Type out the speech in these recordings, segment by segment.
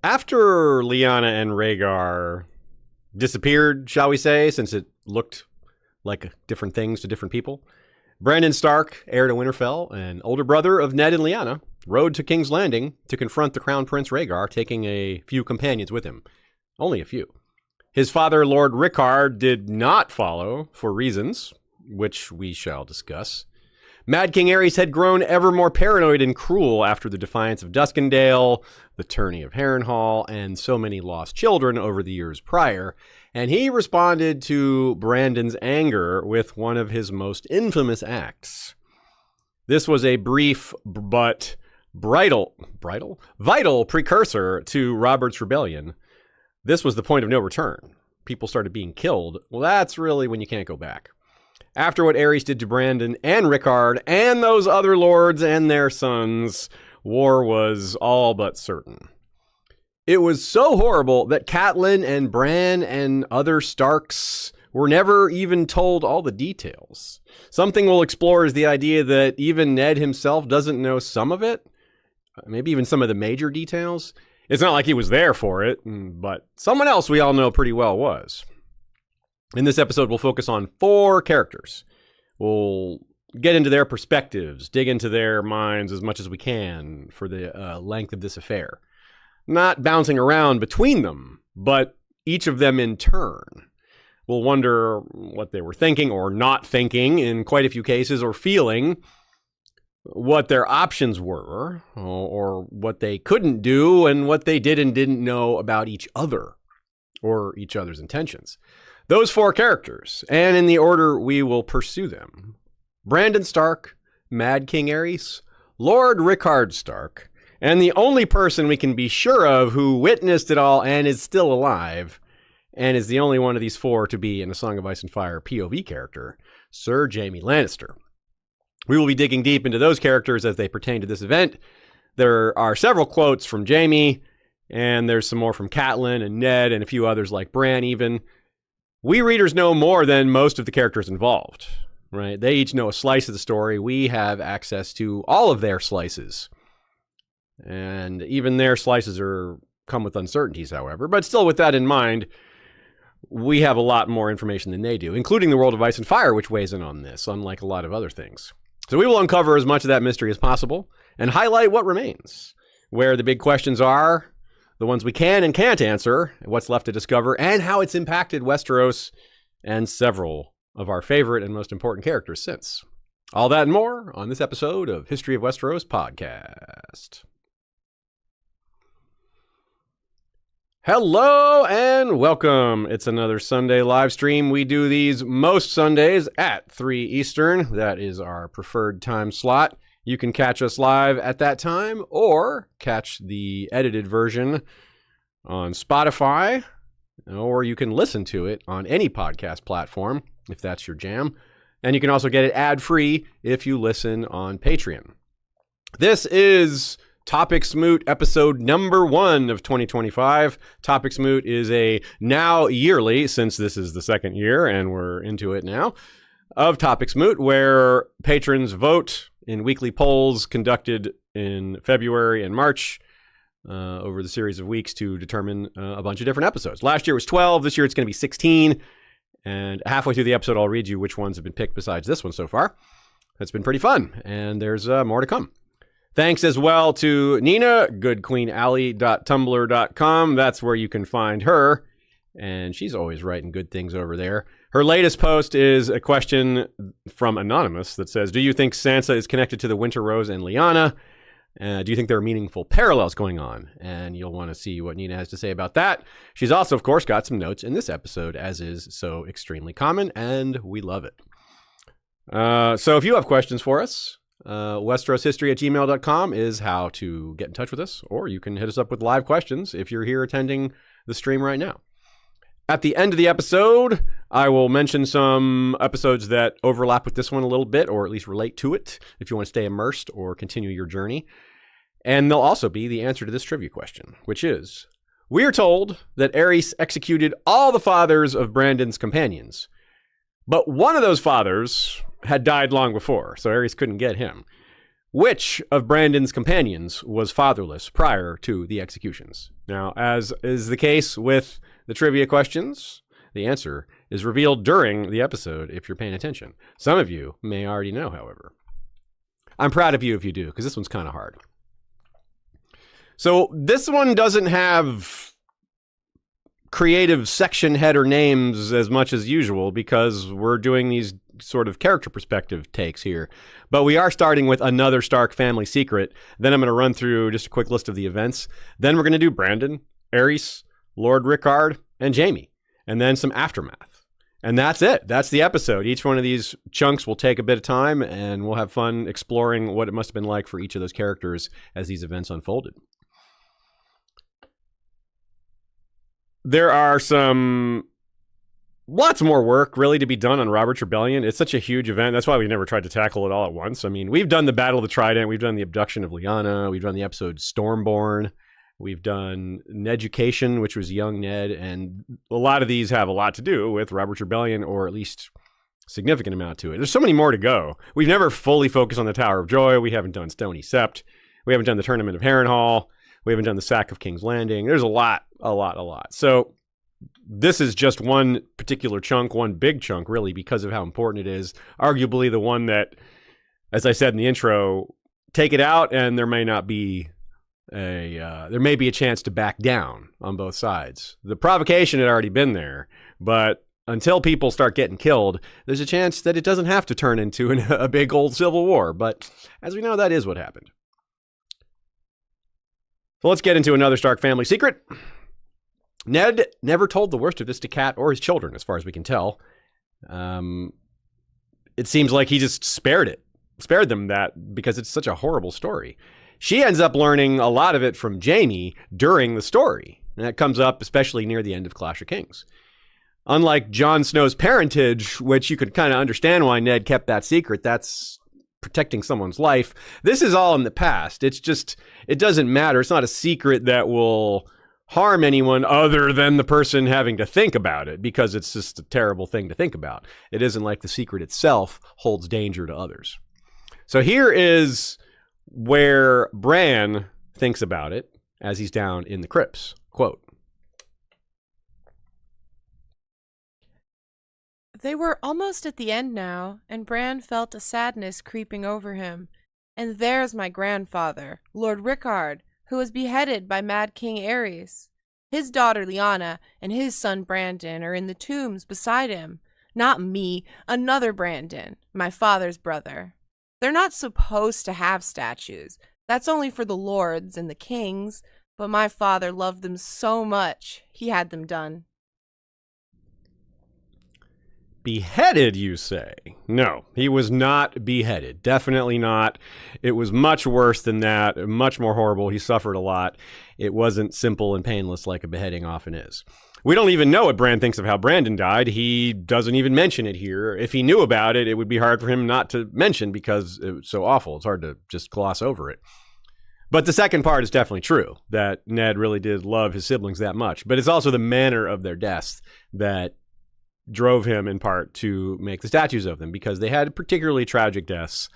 After Lyanna and Rhaegar disappeared, shall we say, since it looked like different things to different people, Brandon Stark, heir to Winterfell and older brother of Ned and Lyanna, rode to King's Landing to confront the Crown Prince Rhaegar, taking a few companions with him. Only a few. His father, Lord Rickard, did not follow, for reasons, which we shall discuss. Mad King Aerys had grown ever more paranoid and cruel after the defiance of Duskendale, the tourney of Harrenhal, and so many lost children over the years prior, and he responded to Brandon's anger with one of his most infamous acts. This was a brief but vital precursor to Robert's Rebellion. This was the point of no return. People started being killed. Well, that's really when you can't go back. After what Aerys did to Brandon and Rickard and those other lords and their sons, war was all but certain. It was so horrible that Catelyn and Bran and other Starks were never even told all the details. Something we'll explore is the idea that even Ned himself doesn't know some of it, maybe even some of the major details. It's not like he was there for it, but someone else we all know pretty well was. In this episode, we'll focus on 4 characters. We'll get into their perspectives, dig into their minds as much as we can for the length of this affair. Not bouncing around between them, but each of them in turn. We'll wonder what they were thinking or not thinking in quite a few cases, or feeling what their options were, or what they couldn't do, and what they did and didn't know about each other, or each other's intentions. Those 4 characters, and in the order we will pursue them. Brandon Stark, Mad King Aerys, Lord Rickard Stark, and the only person we can be sure of who witnessed it all and is still alive, and is the only one of these 4 to be in A Song of Ice and Fire POV character, Sir Jaime Lannister. We will be digging deep into those characters as they pertain to this event. There are several quotes from Jaime, and there's some more from Catelyn and Ned and a few others like Bran even. We readers know more than most of the characters involved, right? They each know a slice of the story. We have access to all of their slices. And even their slices come with uncertainties, however. But still, with that in mind, we have a lot more information than they do, including the world of Ice and Fire, which weighs in on this, unlike a lot of other things. So we will uncover as much of that mystery as possible and highlight what remains, where the big questions are, the ones we can and can't answer, what's left to discover, and how it's impacted Westeros and several of our favorite and most important characters since. All that and more on this episode of History of Westeros podcast. Hello and welcome. It's another Sunday live stream. We do these most Sundays at 3 Eastern. That is our preferred time slot. You can catch us live at that time or catch the edited version on Spotify, or you can listen to it on any podcast platform if that's your jam. And you can also get it ad-free if you listen on Patreon. This is Topics Moot episode number 1 of 2025. Topics Moot is a now yearly, since this is the second year and we're into it now, of Topics Moot, where patrons vote in weekly polls conducted in February and March over the series of weeks to determine a bunch of different episodes. Last year was 12. This year it's going to be 16. And halfway through the episode, I'll read you which ones have been picked besides this one so far. That's been pretty fun, and there's more to come. Thanks as well to Nina, goodqueenally.tumblr.com. That's where you can find her, and she's always writing good things over there. Her latest post is a question from Anonymous that says, do you think Sansa is connected to the Winter Rose and Lyanna? Do you think there are meaningful parallels going on? And you'll want to see what Nina has to say about that. She's also, of course, got some notes in this episode, as is so extremely common, and we love it. So if you have questions for us, WesteroShistory@gmail.com is how to get in touch with us, or you can hit us up with live questions if you're here attending the stream right now. At the end of the episode, I will mention some episodes that overlap with this one a little bit, or at least relate to it, if you want to stay immersed or continue your journey. And there'll also be the answer to this trivia question, which is, we are told that Aerys executed all the fathers of Brandon's companions, but one of those fathers had died long before, so Aerys couldn't get him. Which of Brandon's companions was fatherless prior to the executions? Now, as is the case with the trivia questions, the answer is revealed during the episode if you're paying attention. Some of you may already know, however. I'm proud of you if you do, because this one's kind of hard. So this one doesn't have creative section header names as much as usual because we're doing these sort of character perspective takes here. But we are starting with another Stark family secret. Then I'm going to run through just a quick list of the events. Then we're going to do Brandon, Aerys, Lord Rickard, and Jaime. And then some aftermath. And that's it. That's the episode. Each one of these chunks will take a bit of time, and we'll have fun exploring what it must have been like for each of those characters as these events unfolded. There are lots more work really to be done on Robert's Rebellion. It's such a huge event. That's why we never tried to tackle it all at once. I mean, we've done the Battle of the Trident. We've done the abduction of Lyanna. We've done the episode Stormborn. We've done Neducation, which was young Ned. And a lot of these have a lot to do with Robert's Rebellion, or at least a significant amount to it. There's so many more to go. We've never fully focused on the Tower of Joy. We haven't done Stony Sept. We haven't done the Tournament of Harrenhal. We haven't done the Sack of King's Landing. There's a lot. So this is just one particular chunk, one big chunk, really, because of how important it is. Arguably the one that, as I said in the intro, take it out and there may be a chance to back down on both sides. The provocation had already been there, but until people start getting killed, there's a chance that it doesn't have to turn into a big old civil war. But as we know, that is what happened. So let's get into another Stark family secret. Ned never told the worst of this to Cat or his children, as far as we can tell. It seems like he just spared them that because it's such a horrible story. She ends up learning a lot of it from Jaime during the story. And that comes up especially near the end of Clash of Kings. Unlike Jon Snow's parentage, which you could kind of understand why Ned kept that secret, that's protecting someone's life. This is all in the past. It's just, it doesn't matter. It's not a secret that will harm anyone other than the person having to think about it, because it's just a terrible thing to think about. It isn't like the secret itself holds danger to others. So here is where Bran thinks about it as he's down in the crypts. Quote, "They were almost at the end now, and Bran felt a sadness creeping over him. And there's my grandfather, Lord Rickard, who was beheaded by Mad King Aerys. His daughter Lyanna and his son Brandon are in the tombs beside him. Not me, another Brandon, my father's brother. They're not supposed to have statues. That's only for the lords and the kings, but my father loved them so much, he had them done." Beheaded, you say? No, he was not beheaded. Definitely not. It was much worse than that, much more horrible. He suffered a lot. It wasn't simple and painless like a beheading often is. We don't even know what Bran thinks of how Brandon died. He doesn't even mention it here. If he knew about it, it would be hard for him not to mention because it was so awful. It's hard to just gloss over it. But the second part is definitely true, that Ned really did love his siblings that much. But it's also the manner of their deaths that drove him in part to make the statues of them, because they had particularly tragic deaths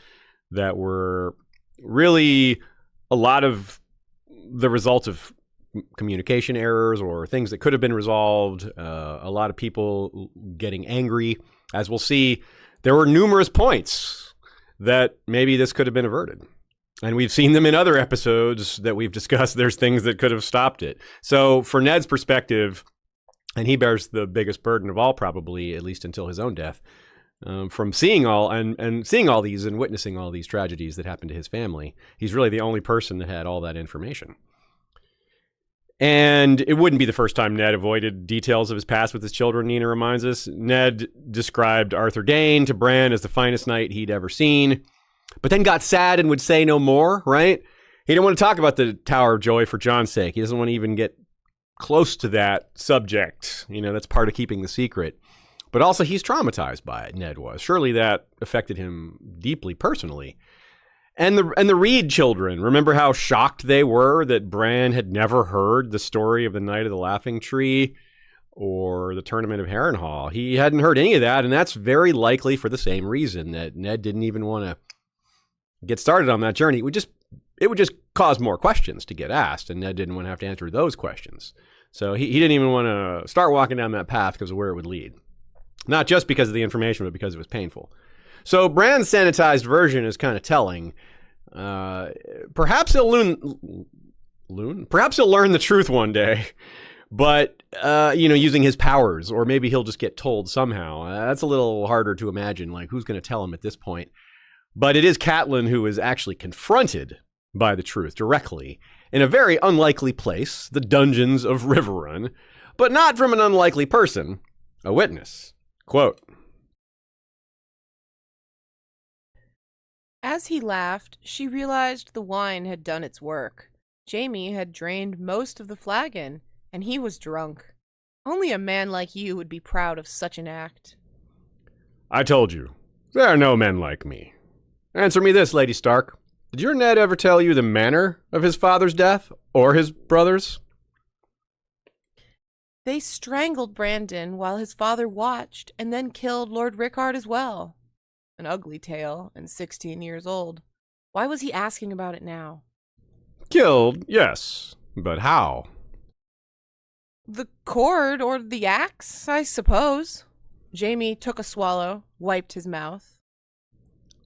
that were really a lot of the result of communication errors or things that could have been resolved. A lot of people getting angry. As we'll see, there were numerous points that maybe this could have been averted. And we've seen them in other episodes that we've discussed. There's things that could have stopped it. So for Ned's perspective, and he bears the biggest burden of all, probably, at least until his own death, from seeing all and seeing all these and witnessing all these tragedies that happened to his family. He's really the only person that had all that information. And it wouldn't be the first time Ned avoided details of his past with his children, Nina reminds us. Ned described Arthur Dayne to Bran as the finest knight he'd ever seen, but then got sad and would say no more, right? He didn't want to talk about the Tower of Joy for Jon's sake. He doesn't want to even get close to that subject. You know, that's part of keeping the secret. But also he's traumatized by it, Ned was. Surely that affected him deeply personally. And the Reed children, remember how shocked they were that Bran had never heard the story of the Night of the Laughing Tree or the Tournament of Harrenhal. He hadn't heard any of that, and that's very likely for the same reason, that Ned didn't even want to get started on that journey, it would just cause more questions to get asked, and Ned didn't want to have to answer those questions. So he didn't even want to start walking down that path because of where it would lead. Not just because of the information, but because it was painful. So Bran's sanitized version is kind of telling. Perhaps he'll learn the truth one day, but using his powers, or maybe he'll just get told somehow. That's a little harder to imagine. Like, who's going to tell him at this point? But it is Catelyn who is actually confronted by the truth directly in a very unlikely place, the dungeons of Riverrun, but not from an unlikely person, a witness. Quote, As he laughed, she realized the wine had done its work. Jaime had drained most of the flagon, and he was drunk. Only a man like you would be proud of such an act. I told you, there are no men like me. Answer me this, Lady Stark. Did your Ned ever tell you the manner of his father's death, or his brother's? They strangled Brandon while his father watched, and then killed Lord Rickard as well. An ugly tale, and 16 years old. Why was he asking about it now? Killed, yes, but how? The cord or the axe, I suppose. Jaime took a swallow, wiped his mouth.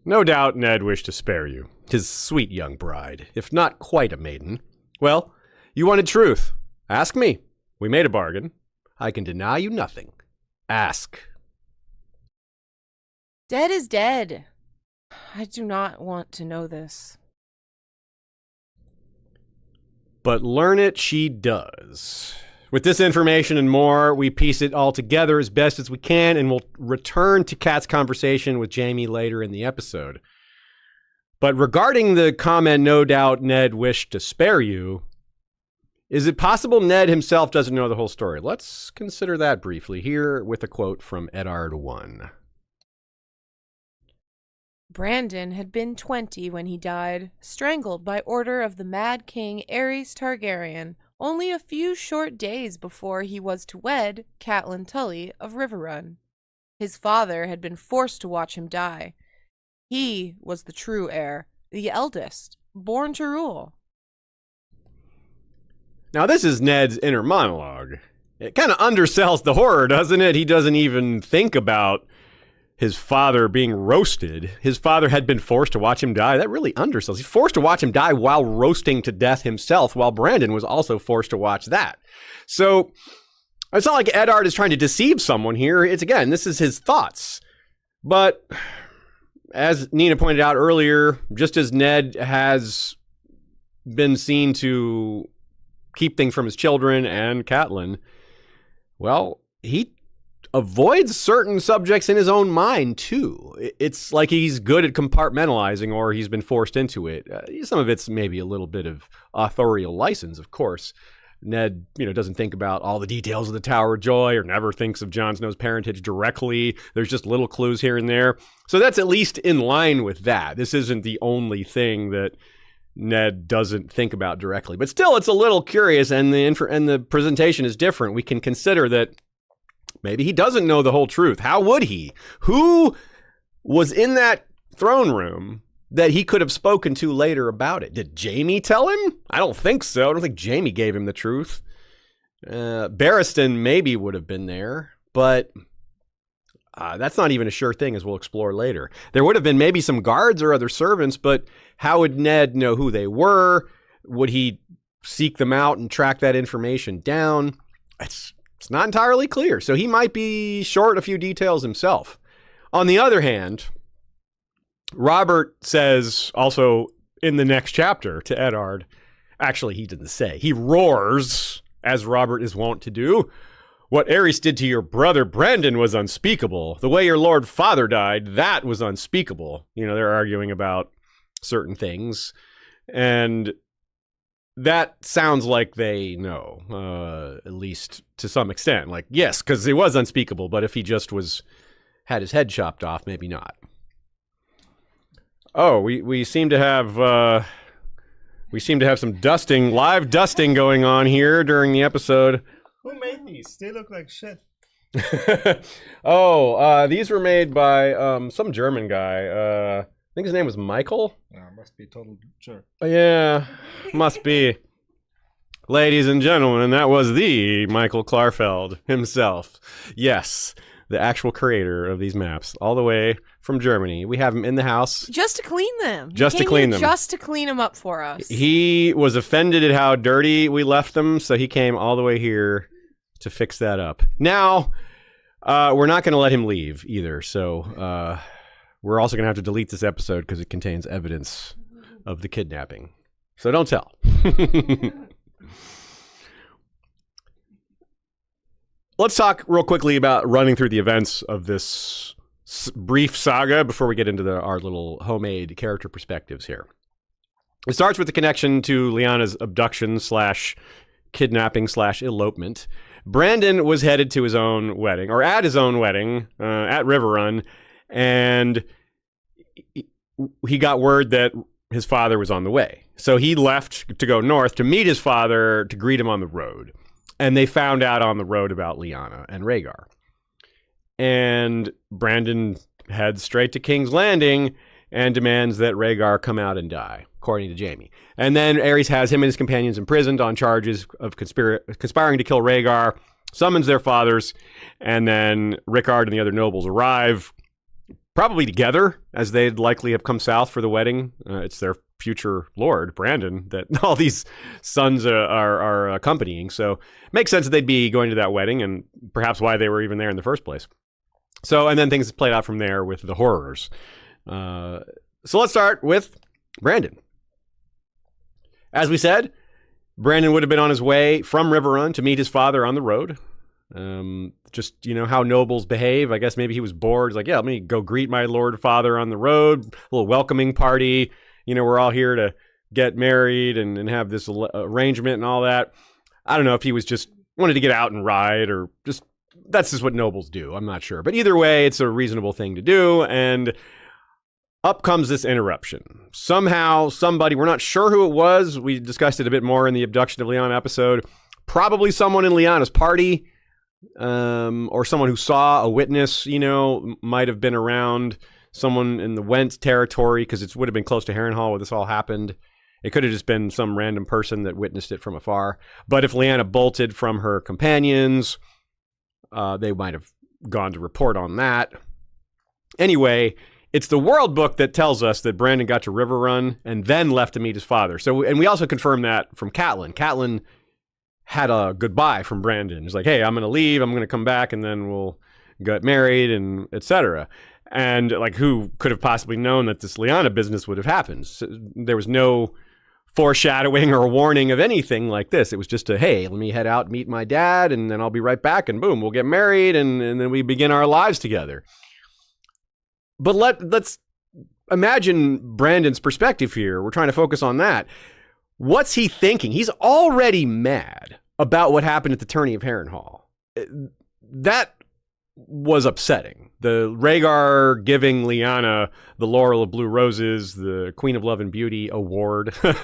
No doubt Ned wished to spare you, his sweet young bride, if not quite a maiden. Well, you wanted truth. Ask me. We made a bargain. I can deny you nothing. Ask. Dead is dead. I do not want to know this. But learn it she does. With this information and more, we piece it all together as best as we can, and we'll return to Kat's conversation with Jaime later in the episode. But regarding the comment, no doubt Ned wished to spare you, is it possible Ned himself doesn't know the whole story? Let's consider that briefly here with a quote from Eddard I. Brandon had been 20 when he died, strangled by order of the Mad King Aerys Targaryen, only a few short days before he was to wed Catelyn Tully of Riverrun. His father had been forced to watch him die. He was the true heir, the eldest, born to rule. Now this is Ned's inner monologue. It kind of undersells the horror, doesn't it? He doesn't even think about his father being roasted. His father had been forced to watch him die. That really undersells. He's forced to watch him die while roasting to death himself, while Brandon was also forced to watch that. So it's not like Eddard is trying to deceive someone here. It's, again, this is his thoughts. But as Nina pointed out earlier, just as Ned has been seen to keep things from his children and Catelyn, well, he avoids certain subjects in his own mind, too. It's like he's good at compartmentalizing, or he's been forced into it. Some of it's maybe a little bit of authorial license, of course. Ned, doesn't think about all the details of the Tower of Joy, or never thinks of Jon Snow's parentage directly. There's just little clues here and there. So that's at least in line with that. This isn't the only thing that Ned doesn't think about directly. But still, it's a little curious, and the presentation is different. We can consider that maybe he doesn't know the whole truth. How would he? Who was in that throne room that he could have spoken to later about it? Did Jaime tell him? I don't think so. I don't think Jaime gave him the truth. Barristan maybe would have been there, but that's not even a sure thing, as we'll explore later. There would have been maybe some guards or other servants, but how would Ned know who they were? Would he seek them out and track that information down? It's not entirely clear, so he might be short a few details himself. On the other hand, Robert says also in the next chapter to Eddard, actually he didn't say, he roars, as Robert is wont to do, "What Aerys did to your brother Brandon was unspeakable. The way your lord father died, that was unspeakable." They're arguing about certain things, and that sounds like they know, at least to some extent. Like, yes, because it was unspeakable, but if he just had his head chopped off, maybe not. Oh, we seem to have some live dusting going on here during the episode. Who made these? They look like shit. These were made by some German guy. think his name was Michael. Yeah, must be total jerk. Yeah, must be. Ladies and gentlemen, that was the Michael Klarfeld himself. Yes, the actual creator of these maps, all the way from Germany. We have him in the house. Just to clean them. Just to clean them. Just to clean them up for us. He was offended at how dirty we left them, so he came all the way here to fix that up. Now, we're not going to let him leave either, so we're also going to have to delete this episode because it contains evidence of the kidnapping. So don't tell. Let's talk real quickly about running through the events of this brief saga before we get into our little homemade character perspectives here. It starts with the connection to Lyanna's abduction / kidnapping / elopement. Brandon was headed to his own wedding, or at his own wedding, at River Run, and he got word that his father was on the way. So he left to go north to meet his father to greet him on the road. And they found out on the road about Lyanna and Rhaegar. And Brandon heads straight to King's Landing and demands that Rhaegar come out and die, according to Jaime. And then Aerys has him and his companions imprisoned on charges of conspiring to kill Rhaegar, summons their fathers, and then Rickard and the other nobles arrive, probably together, as they'd likely have come south for the wedding. It's their future lord, Brandon, that all these sons are accompanying. So it makes sense that they'd be going to that wedding, and perhaps why they were even there in the first place. So, and then things played out from there with the horrors. So let's start with Brandon. As we said, Brandon would have been on his way from River Run to meet his father on the road. Just, how nobles behave. I guess maybe he was bored. He's like, yeah, let me go greet my lord father on the road. A little welcoming party. We're all here to get married and have this arrangement and all that. I don't know if he was just wanted to get out and ride, or that's just what nobles do. I'm not sure. But either way, it's a reasonable thing to do. And up comes this interruption. Somehow, somebody, we're not sure who it was. We discussed it a bit more in the abduction of Lyanna episode. Probably someone in Lyanna's party, or someone who saw a witness, might have been around. Someone in the Went territory, because it would have been close to Harrenhal where this all happened. It could have just been some random person that witnessed it from afar. But if Lyanna bolted from her companions, they might have gone to report on that. Anyway, it's the World Book that tells us that Brandon got to River Run and then left to meet his father. So, and we also confirmed that from Catelyn. Catelyn had a goodbye from Brandon. He's like, hey, I'm going to leave. I'm going to come back, and then we'll get married, and etc. And who could have possibly known that this Lyanna business would have happened? So there was no foreshadowing or warning of anything like this. It was just hey, let me head out, meet my dad, and then I'll be right back, and boom, we'll get married, and then we begin our lives together. But let's imagine Brandon's perspective here. We're trying to focus on that. What's he thinking? He's already mad about what happened at the tourney of Harrenhal. That was upsetting. The Rhaegar giving Lyanna the Laurel of Blue Roses, the Queen of Love and Beauty award in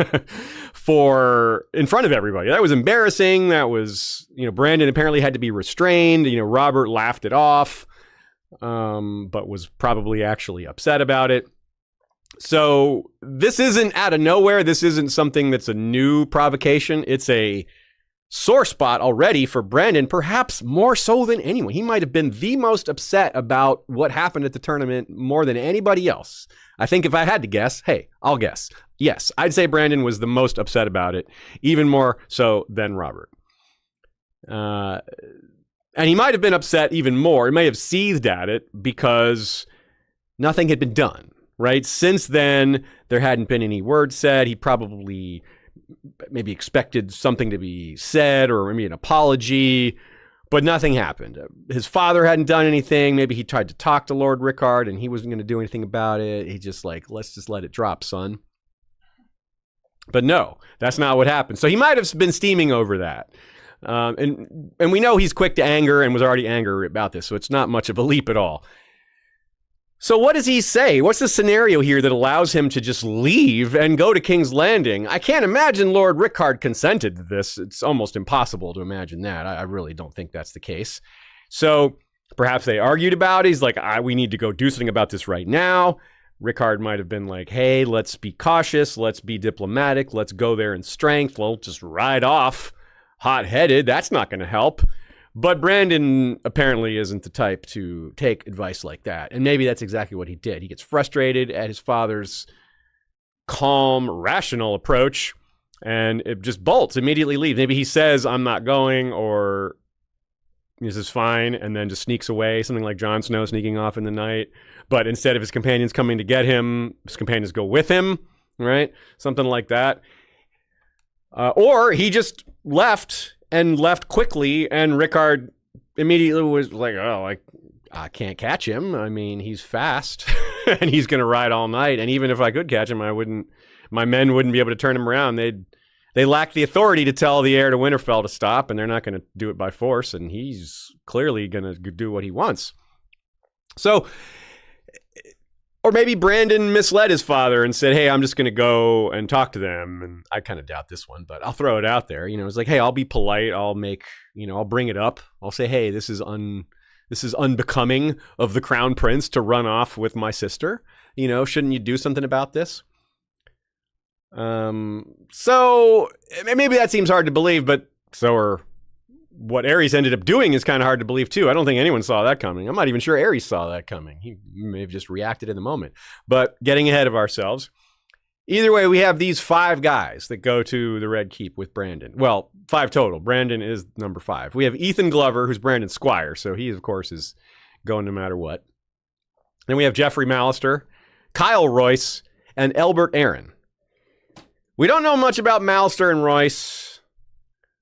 front of everybody. That was embarrassing. That was, Brandon apparently had to be restrained. Robert laughed it off, but was probably actually upset about it. So this isn't out of nowhere. This isn't something that's a new provocation. It's a sore spot already for Brandon, perhaps more so than anyone. He might have been the most upset about what happened at the tournament more than anybody else. I think if I had to guess, I'll guess. Yes, I'd say Brandon was the most upset about it, even more so than Robert. And he might have been upset even more. He may have seethed at it because nothing had been done, right? Since then, there hadn't been any word said. He probably maybe expected something to be said, or maybe an apology, but nothing happened. His father hadn't done anything. Maybe he tried to talk to Lord Rickard and he wasn't going to do anything about it. He just let's just let it drop, son. But no, that's not what happened. So he might have been steaming over that. And we know he's quick to anger and was already angry about this, so it's not much of a leap at all. So what does he say? What's the scenario here that allows him to just leave and go to King's Landing? I can't imagine Lord Rickard consented to this. It's almost impossible to imagine that. I really don't think that's the case. So perhaps they argued about it. He's like, we need to go do something about this right now. Rickard might have been like, hey, let's be cautious, let's be diplomatic, let's go there in strength, we'll just ride off hot-headed, that's not going to help. But Brandon apparently isn't the type to take advice like that. And maybe that's exactly what he did. He gets frustrated at his father's calm, rational approach, and it just bolts, immediately leaves. Maybe he says, I'm not going, or this is fine, and then just sneaks away, something like Jon Snow sneaking off in the night. But instead of his companions coming to get him, his companions go with him, right? Something like that. Or he just left quickly, and Rickard immediately was like, oh, I can't catch him. I mean, he's fast, and he's going to ride all night. And even if I could catch him, my men wouldn't be able to turn him around. They lack the authority to tell the heir to Winterfell to stop, and they're not going to do it by force, and he's clearly going to do what he wants. So, or maybe Brandon misled his father and said, hey, I'm just going to go and talk to them. And I kind of doubt this one, but I'll throw it out there. It's like, hey, I'll be polite. I'll bring it up. I'll say, hey, this is unbecoming of the crown prince to run off with my sister. Shouldn't you do something about this? So maybe that seems hard to believe, but what Aerys ended up doing is kind of hard to believe too. I don't think anyone saw that coming. I'm not even sure Aerys saw that coming. He may have just reacted in the moment. But getting ahead of ourselves. Either way, we have these 5 guys that go to the Red Keep with Brandon. Well, 5 total. Brandon is number 5. We have Ethan Glover, who's Brandon's squire, so he, of course, is going no matter what. Then we have Jeffrey Mallister, Kyle Royce, and Elbert Aaron. We don't know much about Mallister and Royce.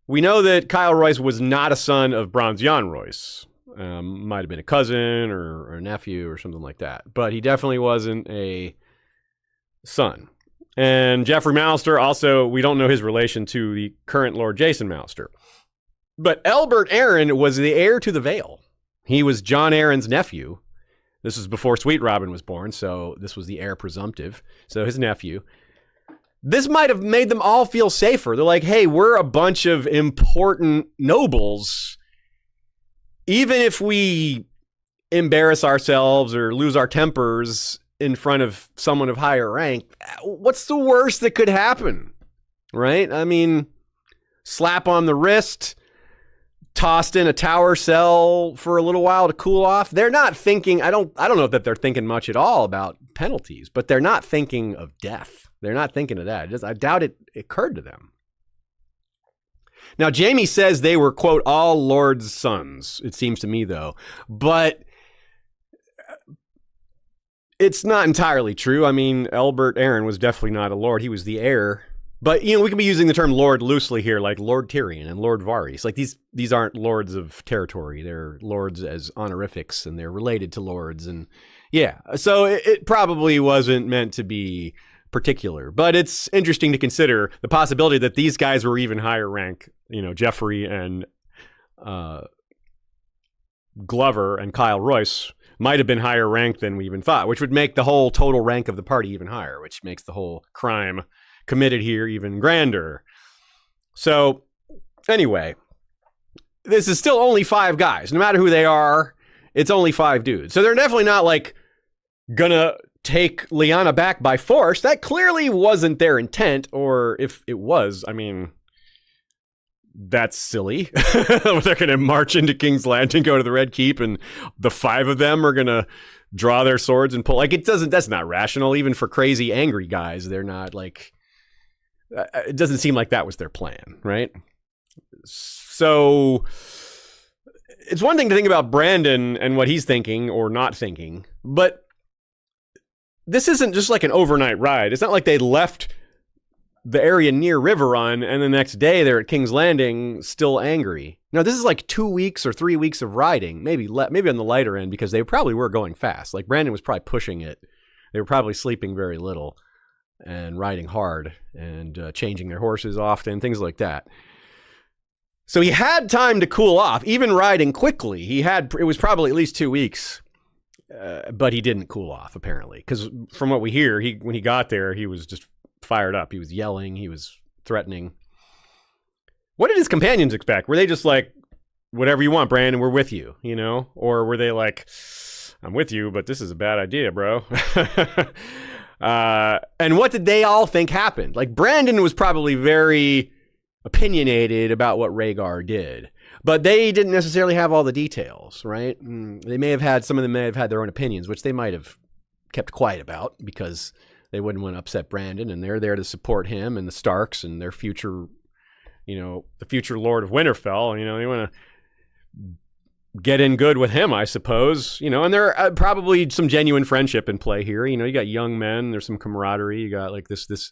We know that Kyle Royce was not a son of Bronze Jan Royce. Might have been a cousin or a nephew or something like that. But he definitely wasn't a son. And Jeffrey Mallister, also, we don't know his relation to the current Lord Jason Mallister. But Elbert Aaron was the heir to the Vale. He was John Aaron's nephew. This was before Sweet Robin was born, so this was the heir presumptive. So his nephew. This might have made them all feel safer. They're like, hey, we're a bunch of important nobles. Even if we embarrass ourselves or lose our tempers in front of someone of higher rank, what's the worst that could happen? Right? I mean, slap on the wrist, tossed in a tower cell for a little while to cool off. They're not thinking, I don't know that they're thinking much at all about penalties, but they're not thinking of death. They're not thinking of that. I doubt it occurred to them. Now, Jaime says they were, quote, all lords' sons, it seems to me, though. But it's not entirely true. I mean, Elbert Aaron was definitely not a lord. He was the heir. But, we can be using the term lord loosely here, like Lord Tyrion and Lord Varys. Like, these aren't lords of territory. They're lords as honorifics, and they're related to lords. And, yeah, so it probably wasn't meant to be particular, but it's interesting to consider the possibility that these guys were even higher rank. Jeffrey and Glover and Kyle Royce might have been higher rank than we even thought, which would make the whole total rank of the party even higher, which makes the whole crime committed here even grander. So anyway, this is still only 5 guys. No matter who they are, it's only 5 dudes. So they're definitely not like gonna take Lyanna back by force. That clearly wasn't their intent, or if it was, I mean, that's silly. They're going to march into King's Landing, go to the Red Keep, and the 5 of them are going to draw their swords and pull. Like, that's not rational, even for crazy, angry guys. They're not like, it doesn't seem like that was their plan, right? So it's one thing to think about Brandon and what he's thinking or not thinking, but this isn't just like an overnight ride. It's not like they left the area near Riverrun and the next day they're at King's Landing still angry. No, this is like 2 weeks or 3 weeks of riding, maybe on the lighter end, because they probably were going fast. Like Brandon was probably pushing it. They were probably sleeping very little and riding hard and changing their horses often, things like that. So he had time to cool off, even riding quickly. It was probably at least 2 weeks. But he didn't cool off, apparently, because from what we hear, when he got there, he was just fired up. He was yelling. He was threatening. What did his companions expect? Were they just like, whatever you want, Brandon, we're with you, Or were they like, I'm with you, but this is a bad idea, bro. And what did they all think happened? Like, Brandon was probably very opinionated about what Rhaegar did, but they didn't necessarily have all the details, right? Some of them may have had their own opinions, which they might have kept quiet about because they wouldn't want to upset Brandon, and they're there to support him and the Starks and their future, the future Lord of Winterfell. They want to get in good with him, I suppose, and there are probably some genuine friendship in play here. You got young men, there's some camaraderie. You got like this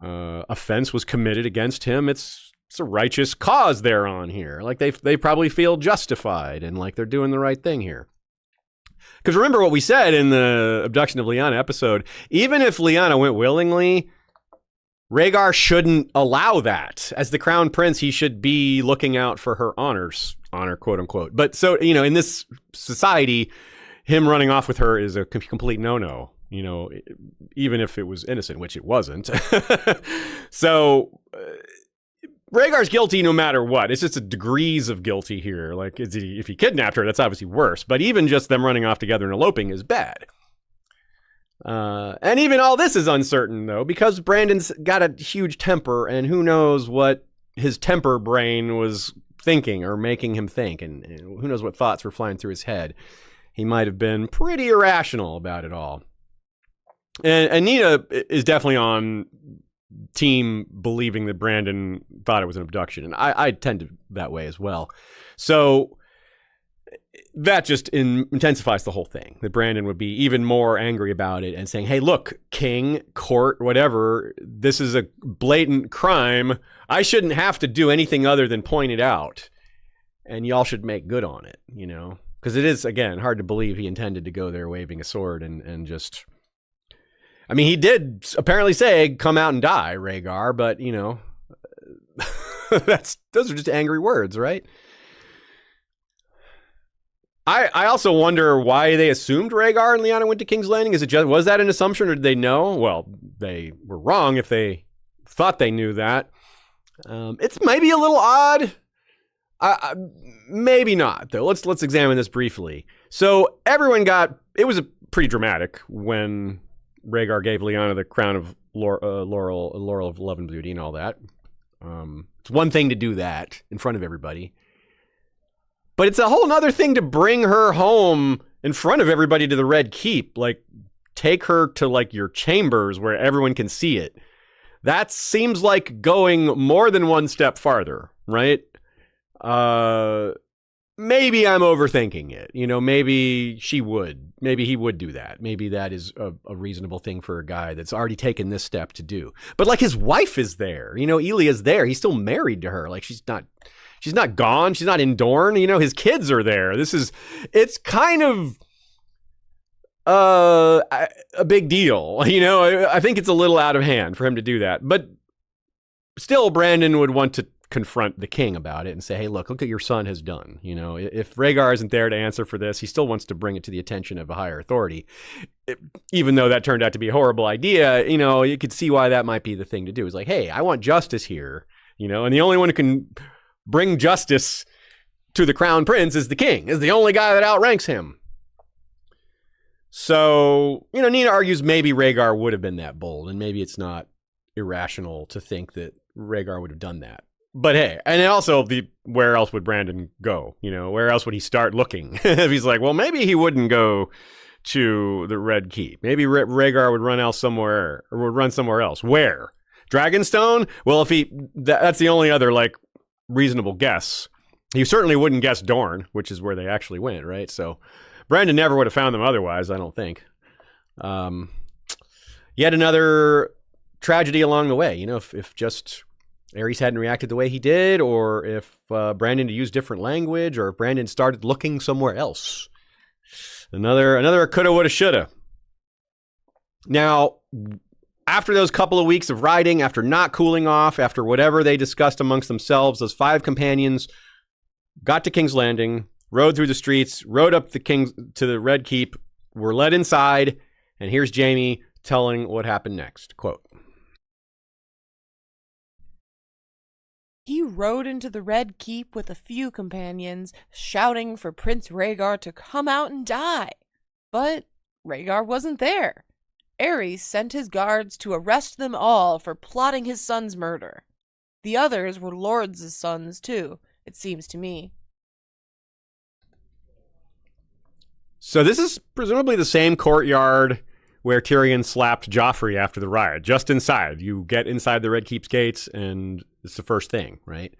offense was committed against him. It's a righteous cause they're on here. Like they probably feel justified and like they're doing the right thing here. Because remember what we said in the Abduction of Lyanna episode, even if Lyanna went willingly, Rhaegar shouldn't allow that. As the crown prince, he should be looking out for her honor, quote unquote. But so, in this society, him running off with her is a complete no-no, even if it was innocent, which it wasn't. So Rhaegar's guilty no matter what. It's just a degrees of guilty here. Like, if he kidnapped her, that's obviously worse. But even just them running off together and eloping is bad. And even all this is uncertain, though, because Brandon's got a huge temper, and who knows what his temper brain was thinking or making him think, and who knows what thoughts were flying through his head. He might have been pretty irrational about it all. And Nina is definitely on team believing that Brandon thought it was an abduction, and I tend to that way as well. So that just intensifies the whole thing, that Brandon would be even more angry about it and saying, hey, look, king, court, whatever, this is a blatant crime. I shouldn't have to do anything other than point it out, and y'all should make good on it, because it is, again, hard to believe he intended to go there waving a sword and just... I mean, he did apparently say, come out and die, Rhaegar, but, those are just angry words, right? I also wonder why they assumed Rhaegar and Lyanna went to King's Landing. Was that an assumption, or did they know? Well, they were wrong if they thought they knew that. It's maybe a little odd. Maybe not, though. Let's examine this briefly. So it was pretty dramatic when Rhaegar gave Lyanna the crown of laurel of love and beauty and all that. It's one thing to do that in front of everybody, but it's a whole nother thing to bring her home in front of everybody to the Red Keep. Like, take her to like your chambers where everyone can see it. That seems like going more than one step farther, right? Maybe I'm overthinking it. Maybe maybe he would do that. Maybe that is a reasonable thing for a guy that's already taken this step to do. But like, his wife is there, Elia's there. He's still married to her. Like, she's not gone. She's not in Dorne. His kids are there. It's kind of a big deal. I think it's a little out of hand for him to do that, but still Brandon would want to confront the king about it and say, hey, look what your son has done. If Rhaegar isn't there to answer for this, he still wants to bring it to the attention of a higher authority. Even though that turned out to be a horrible idea, you could see why that might be the thing to do. It's like, hey, I want justice here, and the only one who can bring justice to the crown prince is the king, is the only guy that outranks him. So, Nina argues maybe Rhaegar would have been that bold, and maybe it's not irrational to think that Rhaegar would have done that. But hey, and also where else would Brandon go? Where else would he start looking? If he's like, well, maybe he wouldn't go to the Red Keep. Maybe Rhaegar would run somewhere else. Where? Dragonstone? Well, that's the only other like reasonable guess. He certainly wouldn't guess Dorne, which is where they actually went, right? So Brandon never would have found them otherwise, I don't think. Yet another tragedy along the way. If just Aerys hadn't reacted the way he did, or if Brandon had used different language, or if Brandon started looking somewhere else. Another coulda, woulda, shoulda. Now, after those couple of weeks of riding, after not cooling off, after whatever they discussed amongst themselves, those 5 companions got to King's Landing, rode through the streets, rode up to the Red Keep, were led inside, and here's Jaime telling what happened next. Quote, He rode into the Red Keep with a few companions, shouting for Prince Rhaegar to come out and die. But Rhaegar wasn't there. Aerys sent his guards to arrest them all for plotting his son's murder. The others were lords' sons, too, it seems to me. So this is presumably the same courtyard where Tyrion slapped Joffrey after the riot. Just inside. You get inside the Red Keep's gates, and it's the first thing, right?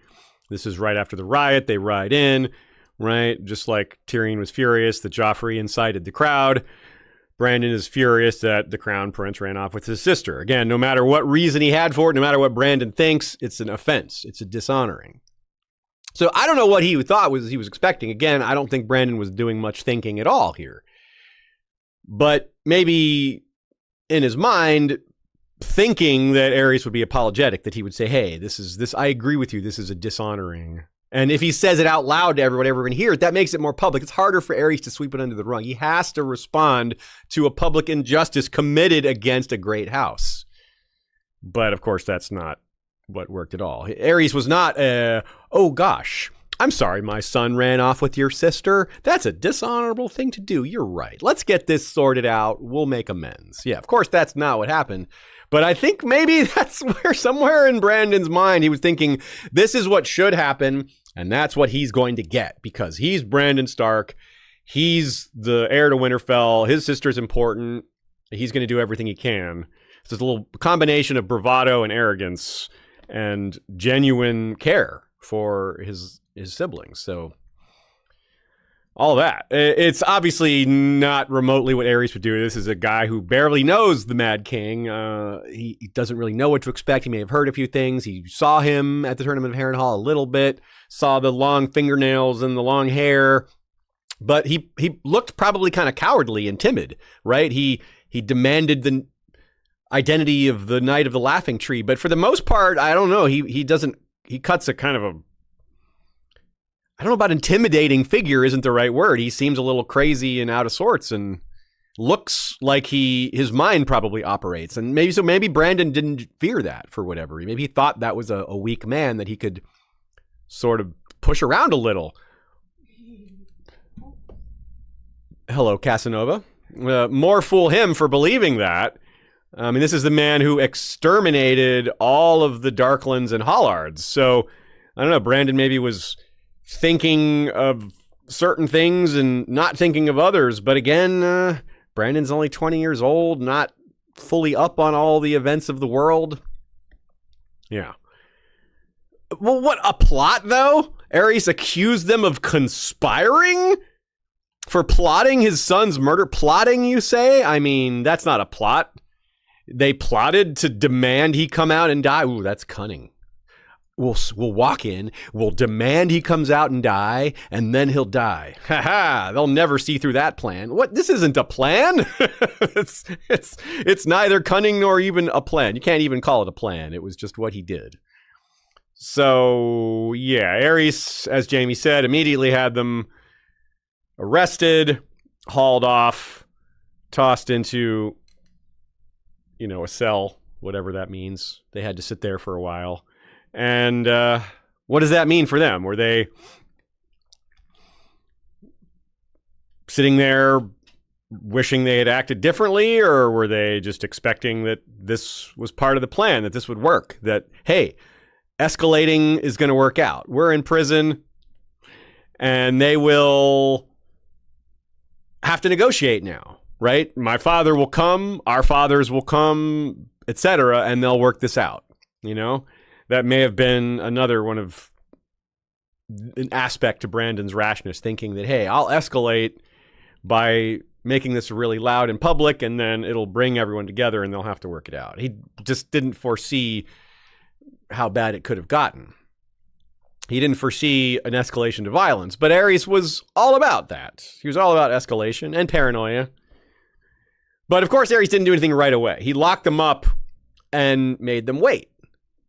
This is right after the riot. They ride in, right? Just like Tyrion was furious that Joffrey incited the crowd. Brandon is furious that the crown prince ran off with his sister. Again, no matter what reason he had for it, no matter what Brandon thinks, it's an offense. It's a dishonoring. So I don't know what he thought he was expecting. Again, I don't think Brandon was doing much thinking at all here. But maybe in his mind, thinking that Aerys would be apologetic, that he would say, hey, this, I agree with you, this is a dishonoring. And if he says it out loud to everyone hear it, that makes it more public. It's harder for Aerys to sweep it under the rug. He has to respond to a public injustice committed against a great house. But of course, that's not what worked at all. Aerys was not, oh gosh, I'm sorry my son ran off with your sister. That's a dishonorable thing to do. You're right. Let's get this sorted out. We'll make amends. Yeah, of course, that's not what happened. But I think maybe that's where somewhere in Brandon's mind, he was thinking, this is what should happen. And that's what he's going to get because he's Brandon Stark. He's the heir to Winterfell. His sister's important. He's going to do everything he can. So it's a little combination of bravado and arrogance and genuine care for his siblings. So all that. It's obviously not remotely what Aerys would do. This is a guy who barely knows the Mad King. He doesn't really know what to expect. He may have heard a few things. He saw him at the Tournament of Harrenhal a little bit, saw the long fingernails and the long hair, but he looked probably kind of cowardly and timid, right? He demanded the identity of the Knight of the Laughing Tree, but for the most part, I don't know. He cuts a kind of a, I don't know about intimidating figure isn't the right word. He seems a little crazy and out of sorts and looks like his mind probably operates. And maybe Brandon didn't fear that for whatever. Maybe he thought that was a weak man that he could sort of push around a little. Hello, Casanova. More fool him for believing that. I mean, this is the man who exterminated all of the Darklands and Hollards. So, I don't know, Brandon maybe was thinking of certain things and not thinking of others. But again, Brandon's only 20 years old, not fully up on all the events of the world. Yeah. Well, what, a plot, though? Aerys accused them of conspiring for plotting his son's murder. Plotting, you say? I mean, that's not a plot. They plotted to demand he come out and die. Ooh, that's cunning. We'll walk in, we'll demand he comes out and die, and then he'll die. Ha ha! They'll never see through that plan. What? This isn't a plan. It's neither cunning nor even a plan. You can't even call it a plan. It was just what he did. So yeah, Aerys, as Jamie said, immediately had them arrested, hauled off, tossed into, a cell, whatever that means. They had to sit there for a while. And what does that mean for them? Were they sitting there wishing they had acted differently, or were they just expecting that this was part of the plan, that this would work, that, hey, escalating is going to work out. We're in prison, and they will have to negotiate now, right? My father will come, our fathers will come, etc., and they'll work this out, That may have been another one of an aspect to Brandon's rashness, thinking that, hey, I'll escalate by making this really loud in public, and then it'll bring everyone together and they'll have to work it out. He just didn't foresee how bad it could have gotten. He didn't foresee an escalation to violence, but Aerys was all about that. He was all about escalation and paranoia. But of course, Aerys didn't do anything right away. He locked them up and made them wait,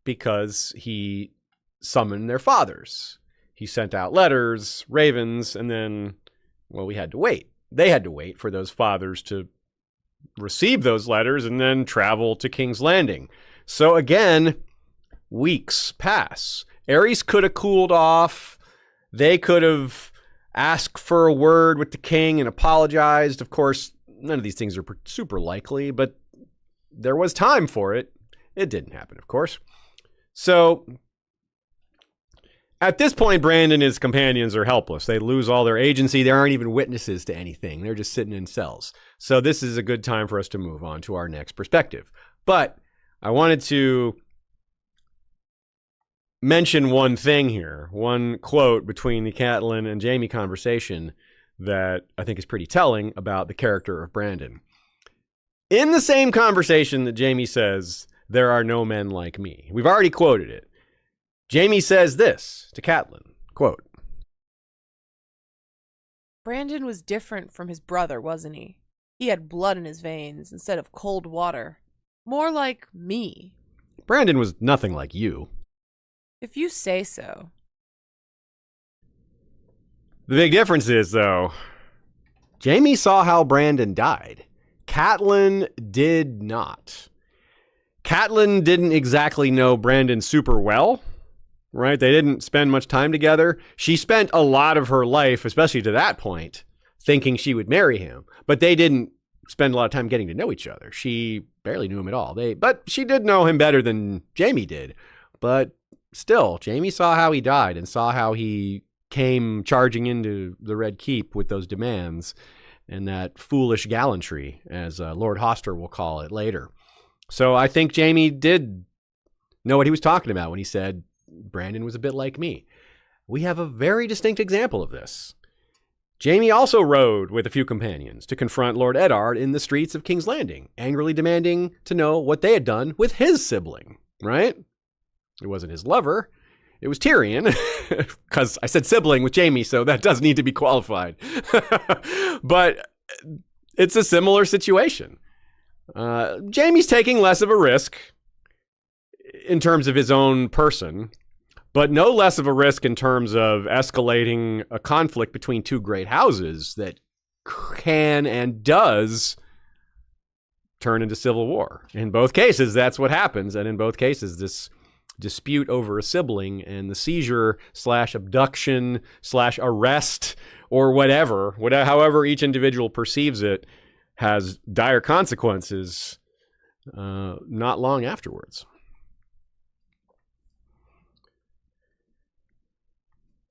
because he summoned their fathers. He sent out letters, ravens, and then, we had to wait. They had to wait for those fathers to receive those letters and then travel to King's Landing. So again, weeks pass. Aerys could have cooled off. They could have asked for a word with the king and apologized. Of course, none of these things are super likely, but there was time for it. It didn't happen, of course. So at this point, Brandon and his companions are helpless. They lose all their agency. They aren't even witnesses to anything. They're just sitting in cells. So this is a good time for us to move on to our next perspective. But I wanted to mention one thing here, one quote between the Catelyn and Jaime conversation that I think is pretty telling about the character of Brandon. In the same conversation that Jaime says, "There are no men like me." We've already quoted it. Jaime says this to Catelyn, quote, Brandon was different from his brother, wasn't he? He had blood in his veins instead of cold water. More like me. Brandon was nothing like you. If you say so. The big difference is, though, Jaime saw how Brandon died. Catelyn did not. Catelyn didn't exactly know Brandon super well, right? They didn't spend much time together. She spent a lot of her life, especially to that point, thinking she would marry him. But they didn't spend a lot of time getting to know each other. She barely knew him at all. But she did know him better than Jaime did. But still, Jaime saw how he died and saw how he came charging into the Red Keep with those demands and that foolish gallantry, as Lord Hoster will call it later. So I think Jaime did know what he was talking about when he said Brandon was a bit like me. We have a very distinct example of this. Jaime also rode with a few companions to confront Lord Eddard in the streets of King's Landing, angrily demanding to know what they had done with his sibling, right? It wasn't his lover. It was Tyrion, because I said sibling with Jaime, so that does need to be qualified. But it's a similar situation. Jaime's taking less of a risk in terms of his own person, but no less of a risk in terms of escalating a conflict between two great houses that can and does turn into civil war. In both cases, that's what happens. And in both cases, this dispute over a sibling and the seizure / abduction / arrest or whatever, however each individual perceives it, has dire consequences not long afterwards.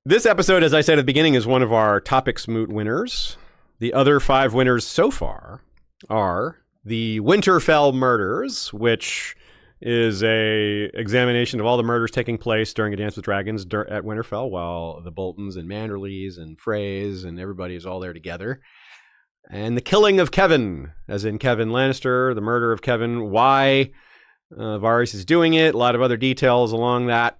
This episode, as I said at the beginning, is one of our Topics Moot winners. The other 5 winners so far are the Winterfell murders, which is a examination of all the murders taking place during A Dance with Dragons at Winterfell, while the Boltons and Manderleys and Freys and everybody is all there together. And the killing of Kevan, as in Kevan Lannister, the murder of Kevan, why Varys is doing it, a lot of other details along that.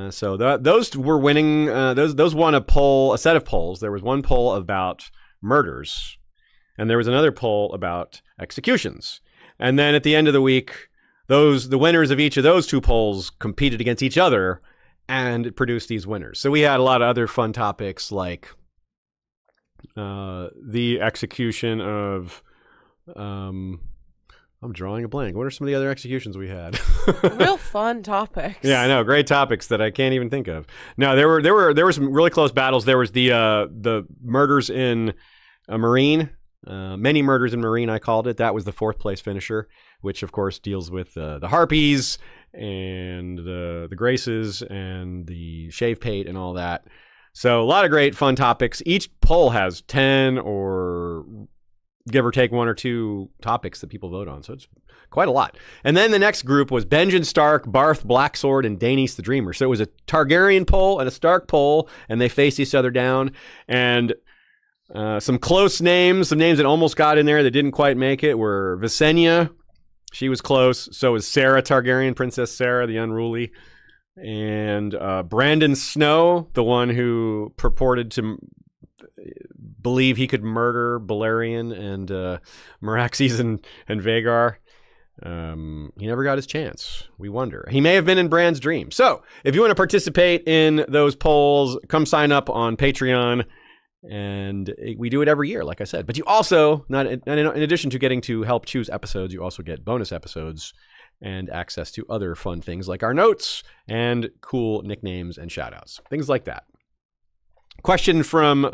So those were winning. Those won a set of polls. There was one poll about murders, and there was another poll about executions. And then at the end of the week, the winners of each of those 2 polls competed against each other, and it produced these winners. So we had a lot of other fun topics like the execution of. I'm drawing a blank. What are some of the other executions we had? Real fun topics. Yeah, I know. Great topics that I can't even think of. No, there were some really close battles. There was the murders in Marine. Many murders in Marine, I called it. That was the 4th place finisher, which of course deals with the Harpies and the Graces and the Shave Pate and all that. So a lot of great fun topics. Each poll has 10 or give or take 1 or 2 topics that people vote on. So it's quite a lot. And then the next group was Benjen Stark, Barth Blacksword, and Daenerys the Dreamer. So it was a Targaryen poll and a Stark poll, and they faced each other down. And some close names, some names that almost got in there that didn't quite make it were Visenya. She was close. So was Sarah Targaryen, Princess Sarah, the unruly. And Brandon Snow, the one who purported to believe he could murder Balerion and Meraxes and Vhagar. He never got his chance. We wonder. He may have been in Bran's dream. So if you want to participate in those polls, come sign up on Patreon. And we do it every year, like I said. But you also, in addition to getting to help choose episodes, you also get bonus episodes and access to other fun things like our notes and cool nicknames and shoutouts. Things like that. Question from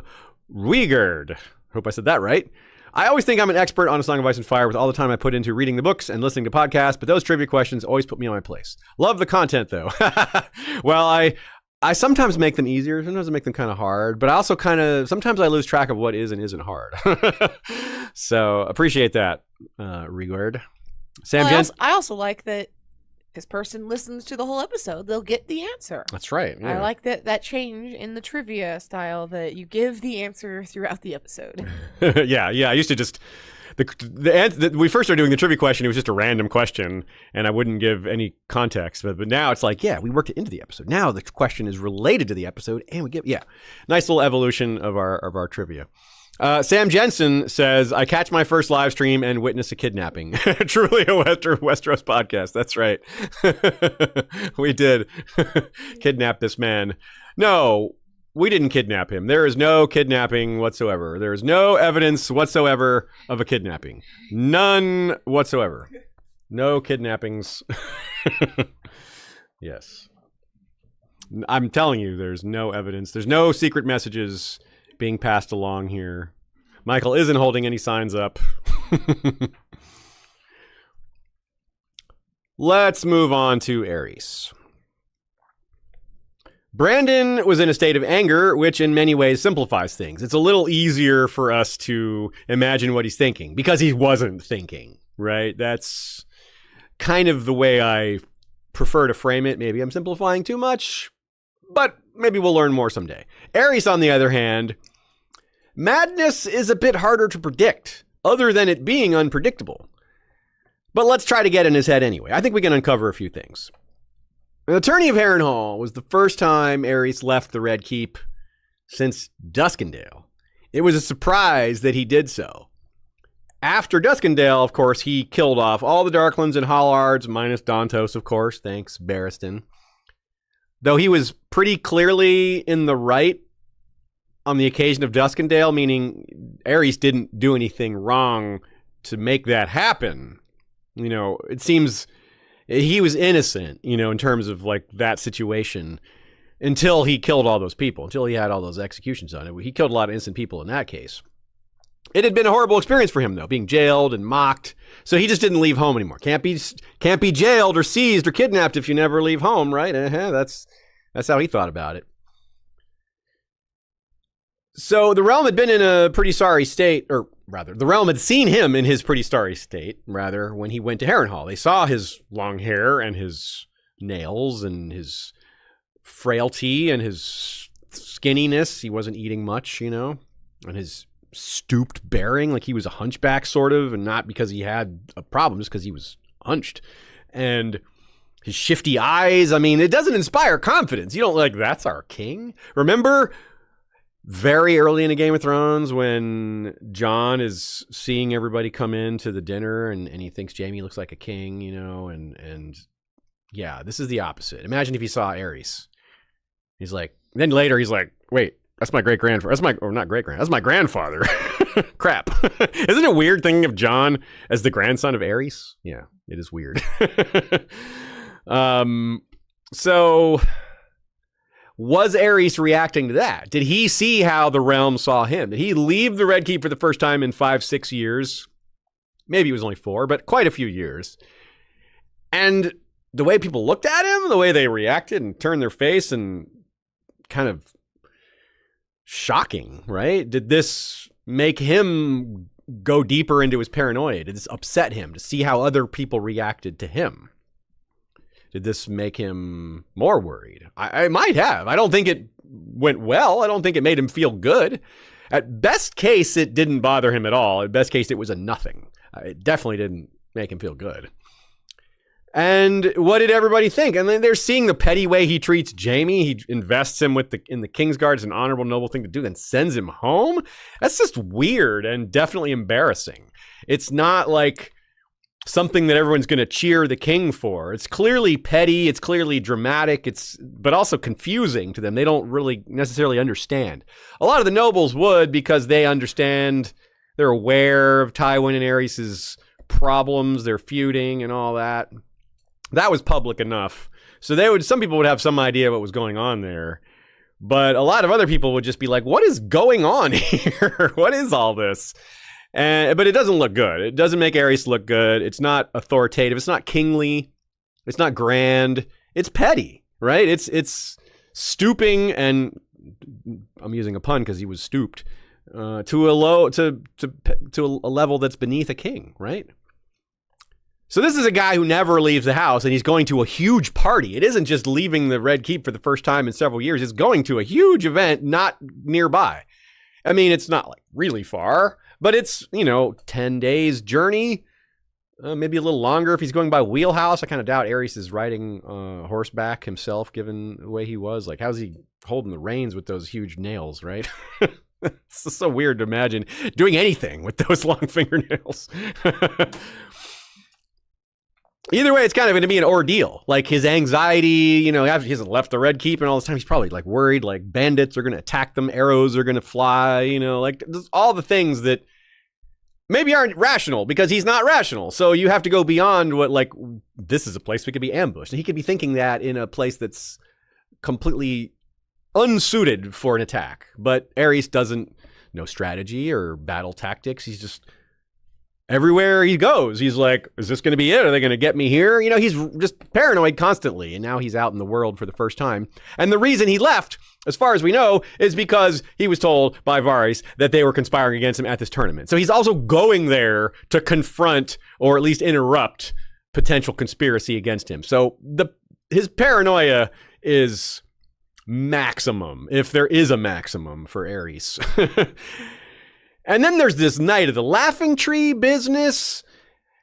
Rickard. Hope I said that right. I always think I'm an expert on A Song of Ice and Fire with all the time I put into reading the books and listening to podcasts, but those trivia questions always put me on my place. Love the content, though. Well, I sometimes make them easier. Sometimes I make them kind of hard, but I also sometimes I lose track of what is and isn't hard. So appreciate that, Rickard. Sam Jensen. I also like that this person listens to the whole episode. They'll get the answer. That's right. Yeah. I like that change in the trivia style that you give the answer throughout the episode. Yeah. I used to just we first started doing the trivia question. It was just a random question, and I wouldn't give any context. But now it's like, yeah, we worked it into the episode. Now the question is related to the episode, and we give nice little evolution of our trivia. Sam Jensen says, I catch my first live stream and witness a kidnapping. Truly a Westeros podcast. That's right. We did kidnap this man. No, we didn't kidnap him. There is no kidnapping whatsoever. There is no evidence whatsoever of a kidnapping. None whatsoever. No kidnappings. Yes. I'm telling you, there's no evidence. There's no secret messages being passed along here. Michael isn't holding any signs up. Let's move on to Aerys. Brandon was in a state of anger, which in many ways simplifies things. It's a little easier for us to imagine what he's thinking because he wasn't thinking, right? That's kind of the way I prefer to frame it. Maybe I'm simplifying too much, but maybe we'll learn more someday. Aerys, on the other hand, madness is a bit harder to predict, other than it being unpredictable. But let's try to get in his head anyway. I think we can uncover a few things. The tourney of Harrenhal was the first time Aerys left the Red Keep since Duskendale. It was a surprise that he did so. After Duskendale, of course, he killed off all the Darklands and Hollards, minus Dantos, of course. Thanks, Barristan. Though he was pretty clearly in the right on the occasion of Duskendale, meaning Aerys didn't do anything wrong to make that happen. You know, it seems he was innocent, you know, in terms of like that situation until he killed all those people, until he had all those executions done. He killed a lot of innocent people in that case. It had been a horrible experience for him, though, being jailed and mocked. So he just didn't leave home anymore. Can't be jailed or seized or kidnapped if you never leave home, right? That's how he thought about it. So the realm had been in a pretty sorry state, or rather, the realm had seen him in his pretty sorry state, rather, when he went to Harrenhal. They saw his long hair and his nails and his frailty and his skinniness. He wasn't eating much, you know, and his stooped bearing, like he was a hunchback sort of, and not because he had a problem, just because he was hunched. And his shifty eyes, I mean, it doesn't inspire confidence. You don't like, that's our king. Remember very early in a Game of Thrones when Jon is seeing everybody come in to the dinner and he thinks Jaime looks like a king, you know, and yeah, this is the opposite. Imagine if he saw Aerys. He's like, then later he's like, wait, that's my great-grandfather. That's my grandfather. Crap. Isn't it weird thinking of Jon as the grandson of Aerys? Yeah, it is weird. So was Aerys reacting to that? Did he see how the realm saw him? Did he leave the Red Keep for the first time in 5-6 years? Maybe it was only 4, but quite a few years. And the way people looked at him, the way they reacted and turned their face, and kind of shocking, right? Did this make him go deeper into his paranoia? Did this upset him to see how other people reacted to him? Did this make him more worried? I might have. I don't think it went well. I don't think it made him feel good. At best case, it didn't bother him at all. At best case, it was a nothing. It definitely didn't make him feel good. And what did everybody think? And then they're seeing the petty way he treats Jaime. He invests him in the Kingsguard. It's an honorable, noble thing to do, then sends him home. That's just weird and definitely embarrassing. It's not like something that everyone's going to cheer the king for. It's clearly petty. It's clearly dramatic. But also confusing to them. They don't really necessarily understand. A lot of the nobles would, because they understand. They're aware of Tywin and Aerys' problems. They're feuding and all that. That was public enough. So some people would have some idea what was going on there. But a lot of other people would just be like, what is going on here? What is all this? But it doesn't look good. It doesn't make Aerys look good. It's not authoritative. It's not kingly. It's not grand. It's petty, right? It's stooping, and I'm using a pun because he was stooped to a level that's beneath a king, right? So this is a guy who never leaves the house, and he's going to a huge party. It isn't just leaving the Red Keep for the first time in several years. It's going to a huge event not nearby. I mean, it's not like really far, but it's, 10 days journey, maybe a little longer if he's going by wheelhouse. I kind of doubt Aerys is riding horseback himself, given the way he was. Like, how's he holding the reins with those huge nails, right? It's just so weird to imagine doing anything with those long fingernails. Either way, it's kind of going to be an ordeal. Like, his anxiety, after he hasn't left the Red Keep and all this time, he's probably like worried, like bandits are going to attack them, arrows are going to fly, like all the things that maybe aren't rational because he's not rational. So you have to go beyond what, like, this is a place we could be ambushed. And he could be thinking that in a place that's completely unsuited for an attack. But Aerys doesn't know strategy or battle tactics. He's just... everywhere he goes, he's like, is this going to be it? Are they going to get me here? He's just paranoid constantly. And now he's out in the world for the first time. And the reason he left, as far as we know, is because he was told by Varys that they were conspiring against him at this tournament. So he's also going there to confront or at least interrupt potential conspiracy against him. So his paranoia is maximum, if there is a maximum for Aerys. And then there's this Knight of the Laughing Tree business.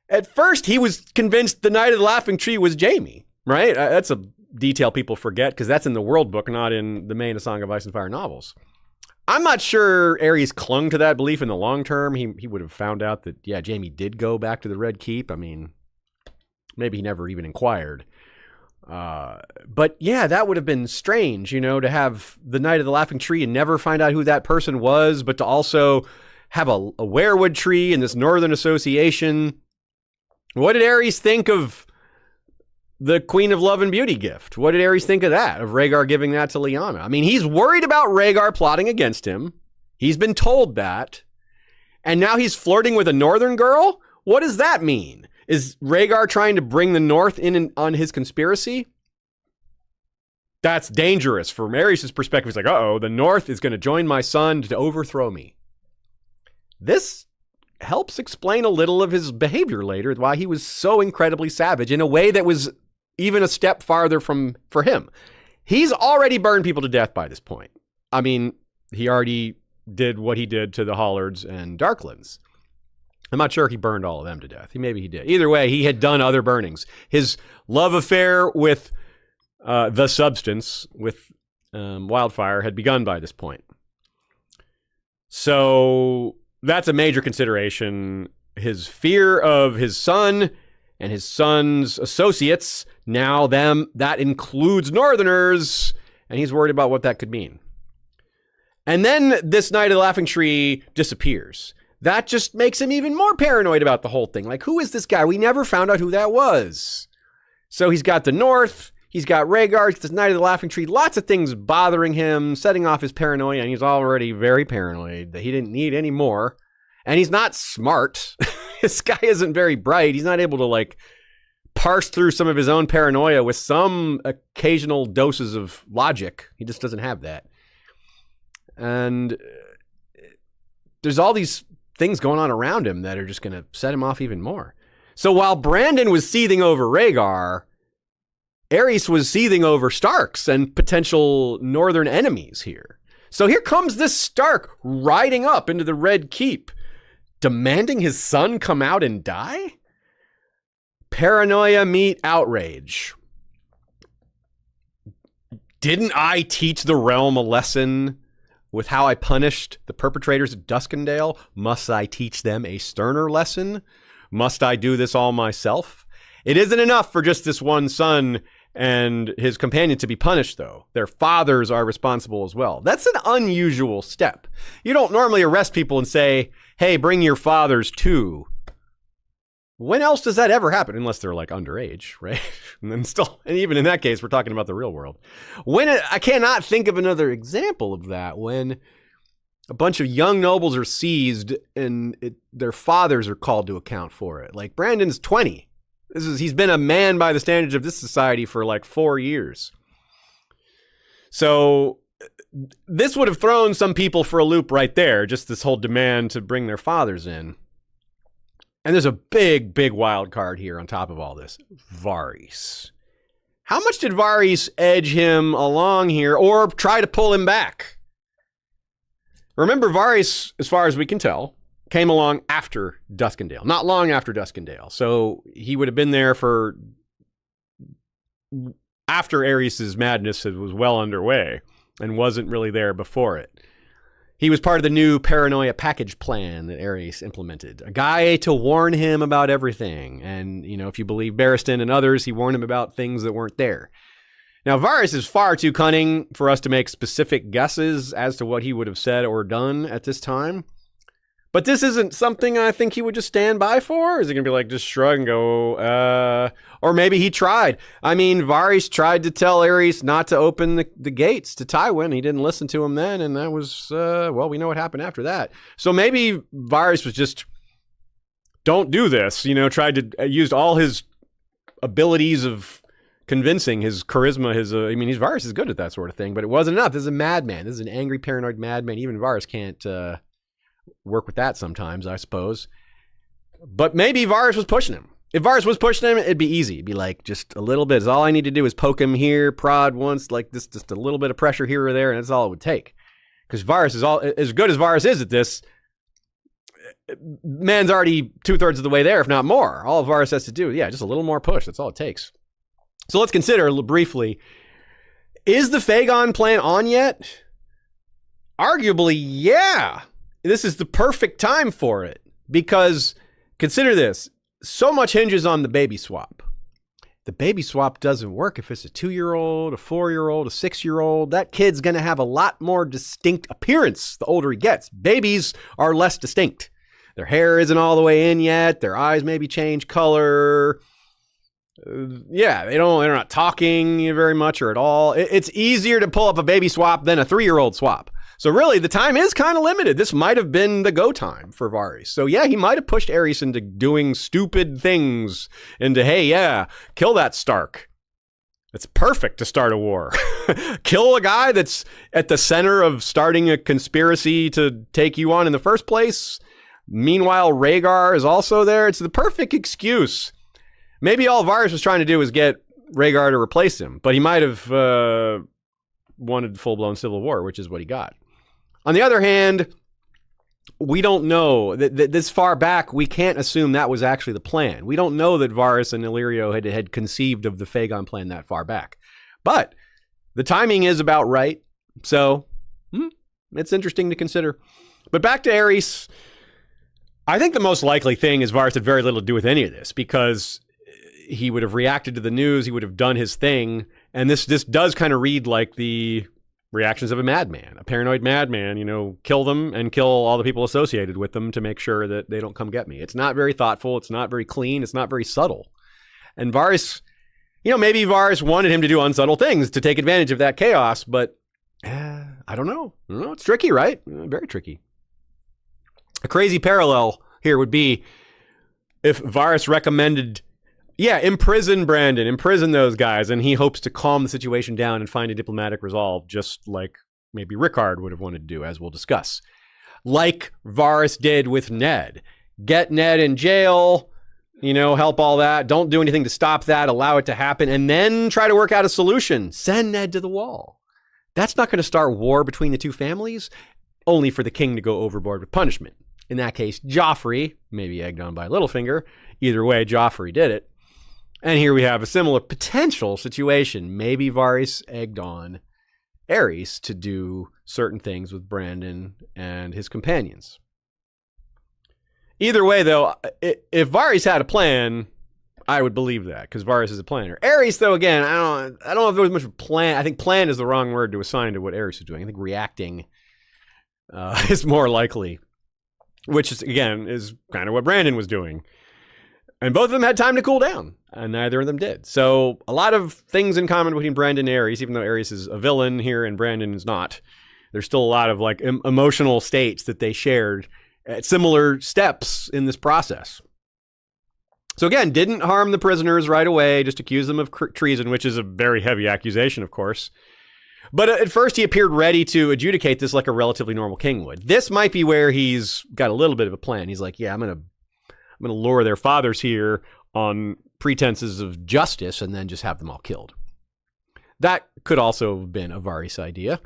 At first, he was convinced the Knight of the Laughing Tree was Jaime, right? That's a detail people forget because that's in the World Book, not in the main A Song of Ice and Fire novels. I'm not sure Aerys clung to that belief in the long term. He would have found out that, yeah, Jaime did go back to the Red Keep. I mean, maybe he never even inquired. But yeah, that would have been strange, to have the Knight of the Laughing Tree and never find out who that person was, but to also have a werewood tree in this Northern Association. What did Aerys think of the Queen of Love and Beauty gift? What did Aerys think of that, of Rhaegar giving that to Lyanna? I mean, he's worried about Rhaegar plotting against him. He's been told that. And now he's flirting with a Northern girl? What does that mean? Is Rhaegar trying to bring the North in on his conspiracy? That's dangerous. From Aerys' perspective, he's like, uh-oh, the North is going to join my son to overthrow me. This helps explain a little of his behavior later, why he was so incredibly savage in a way that was even a step farther for him. He's already burned people to death by this point. I mean, he already did what he did to the Hollards and Darklands. I'm not sure he burned all of them to death. Maybe he did. Either way, he had done other burnings. His love affair with the substance, with Wildfire, had begun by this point. So that's a major consideration. His fear of his son and his son's associates, now that includes Northerners, and he's worried about what that could mean. And then this Knight of the Laughing Tree disappears. That just makes him even more paranoid about the whole thing. Like, who is this guy? We never found out who that was. So he's got the North, he's got Rhaegar, this Knight of the Laughing Tree, lots of things bothering him, setting off his paranoia, and he's already very paranoid that he didn't need any more. And he's not smart. This guy isn't very bright. He's not able to, like, parse through some of his own paranoia with some occasional doses of logic. He just doesn't have that. And there's all these things going on around him that are just going to set him off even more. So while Brandon was seething over Rhaegar, Aerys was seething over Starks and potential Northern enemies here. So here comes this Stark riding up into the Red Keep, demanding his son come out and die? Paranoia meet outrage. Didn't I teach the realm a lesson with how I punished the perpetrators of Duskendale? Must I teach them a sterner lesson? Must I do this all myself? It isn't enough for just this one son and his companion to be punished, though. Their fathers are responsible as well. That's an unusual step. You don't normally arrest people and say, hey, bring your fathers too. When else does that ever happen? Unless they're like underage, right? And even in that case, we're talking about the real world. I cannot think of another example of that when a bunch of young nobles are seized and their fathers are called to account for it. Like Brandon's 20. He's been a man by the standards of this society for like 4 years. So this would have thrown some people for a loop right there, just this whole demand to bring their fathers in. And there's a big, big wild card here on top of all this. Varys. How much did Varys edge him along here or try to pull him back? Remember, Varys, as far as we can tell, came along after Duskendale. Not long after Duskendale. So he would have been there for after Aerys' madness was well underway and wasn't really there before it. He was part of the new paranoia package plan that Aerys implemented. A guy to warn him about everything. And, if you believe Barristan and others, he warned him about things that weren't there. Now, Varys is far too cunning for us to make specific guesses as to what he would have said or done at this time. But this isn't something I think he would just stand by for. Is he going to be like, just shrug and go, or maybe he tried. I mean, Varys tried to tell Aerys not to open the gates to Tywin. He didn't listen to him then. And that was, we know what happened after that. So maybe Varys was just, don't do this. Tried to use all his abilities of convincing, his charisma, Varys is good at that sort of thing, but it wasn't enough. This is a madman. This is an angry, paranoid madman. Even Varys can't work with that sometimes, I suppose. But maybe Varys was pushing him. If Varys was pushing him, it'd be easy. It'd be like just a little bit. All I need to do is poke him here, prod once, like this, just a little bit of pressure here or there, and that's all it would take. Because Varys is all as good as Varys is at this. Man's already 2/3 of the way there, if not more. All Varys has to do, just a little more push. That's all it takes. So let's consider briefly: is the Fagon plan on yet? Arguably, yeah. This is the perfect time for it because consider this. So much hinges on the baby swap. The baby swap doesn't work if it's a 2-year-old, a 4-year-old, a 6-year-old. That kid's going to have a lot more distinct appearance the older he gets. Babies are less distinct. Their hair isn't all the way in yet. Their eyes maybe change color. They're not talking very much or at all. It's easier to pull up a baby swap than a 3-year-old swap. So really, the time is kind of limited. This might have been the go time for Varys. So he might have pushed Aerys into doing stupid things, into, kill that Stark. It's perfect to start a war. Kill a guy that's at the center of starting a conspiracy to take you on in the first place. Meanwhile, Rhaegar is also there. It's the perfect excuse. Maybe all Varys was trying to do was get Rhaegar to replace him, but he might have wanted full-blown civil war, which is what he got. On the other hand, we don't know that this far back, we can't assume that was actually the plan. We don't know that Varys and Illyrio had conceived of the Fagon plan that far back. But the timing is about right. So it's interesting to consider. But back to Aerys. I think the most likely thing is Varys had very little to do with any of this because he would have reacted to the news. He would have done his thing. And this does kind of read like the reactions of a madman, a paranoid madman, kill them and kill all the people associated with them to make sure that they don't come get me. It's not very thoughtful. It's not very clean. It's not very subtle. And Varys, maybe Varys wanted him to do unsubtle things to take advantage of that chaos, but I don't know. It's tricky, right? Very tricky. A crazy parallel here would be if Varys recommended imprison Brandon, imprison those guys, and he hopes to calm the situation down and find a diplomatic resolve, just like maybe Rickard would have wanted to do, as we'll discuss. Like Varys did with Ned. Get Ned in jail, help all that. Don't do anything to stop that, allow it to happen, and then try to work out a solution. Send Ned to the wall. That's not going to start war between the two families, only for the king to go overboard with punishment. In that case, Joffrey, maybe egged on by Littlefinger. Either way, Joffrey did it. And here we have a similar potential situation. Maybe Varys egged on Aerys to do certain things with Brandon and his companions. Either way, though, if Varys had a plan, I would believe that, because Varys is a planner. Aerys, though, again, I don't know if there was much of a plan. I think plan is the wrong word to assign to what Aerys is doing. I think reacting is more likely, which is, again, is kind of what Brandon was doing. And both of them had time to cool down, and neither of them did. So a lot of things in common between Brandon and Aerys, even though Aerys is a villain here and Brandon is not. There's still a lot of like emotional states that they shared at similar steps in this process. So again, didn't harm the prisoners right away, just accused them of treason, which is a very heavy accusation, of course. But at first he appeared ready to adjudicate this like a relatively normal king would. This might be where he's got a little bit of a plan. He's like, yeah, I'm going to lure their fathers here on pretenses of justice and then just have them all killed. That could also have been a Varys idea,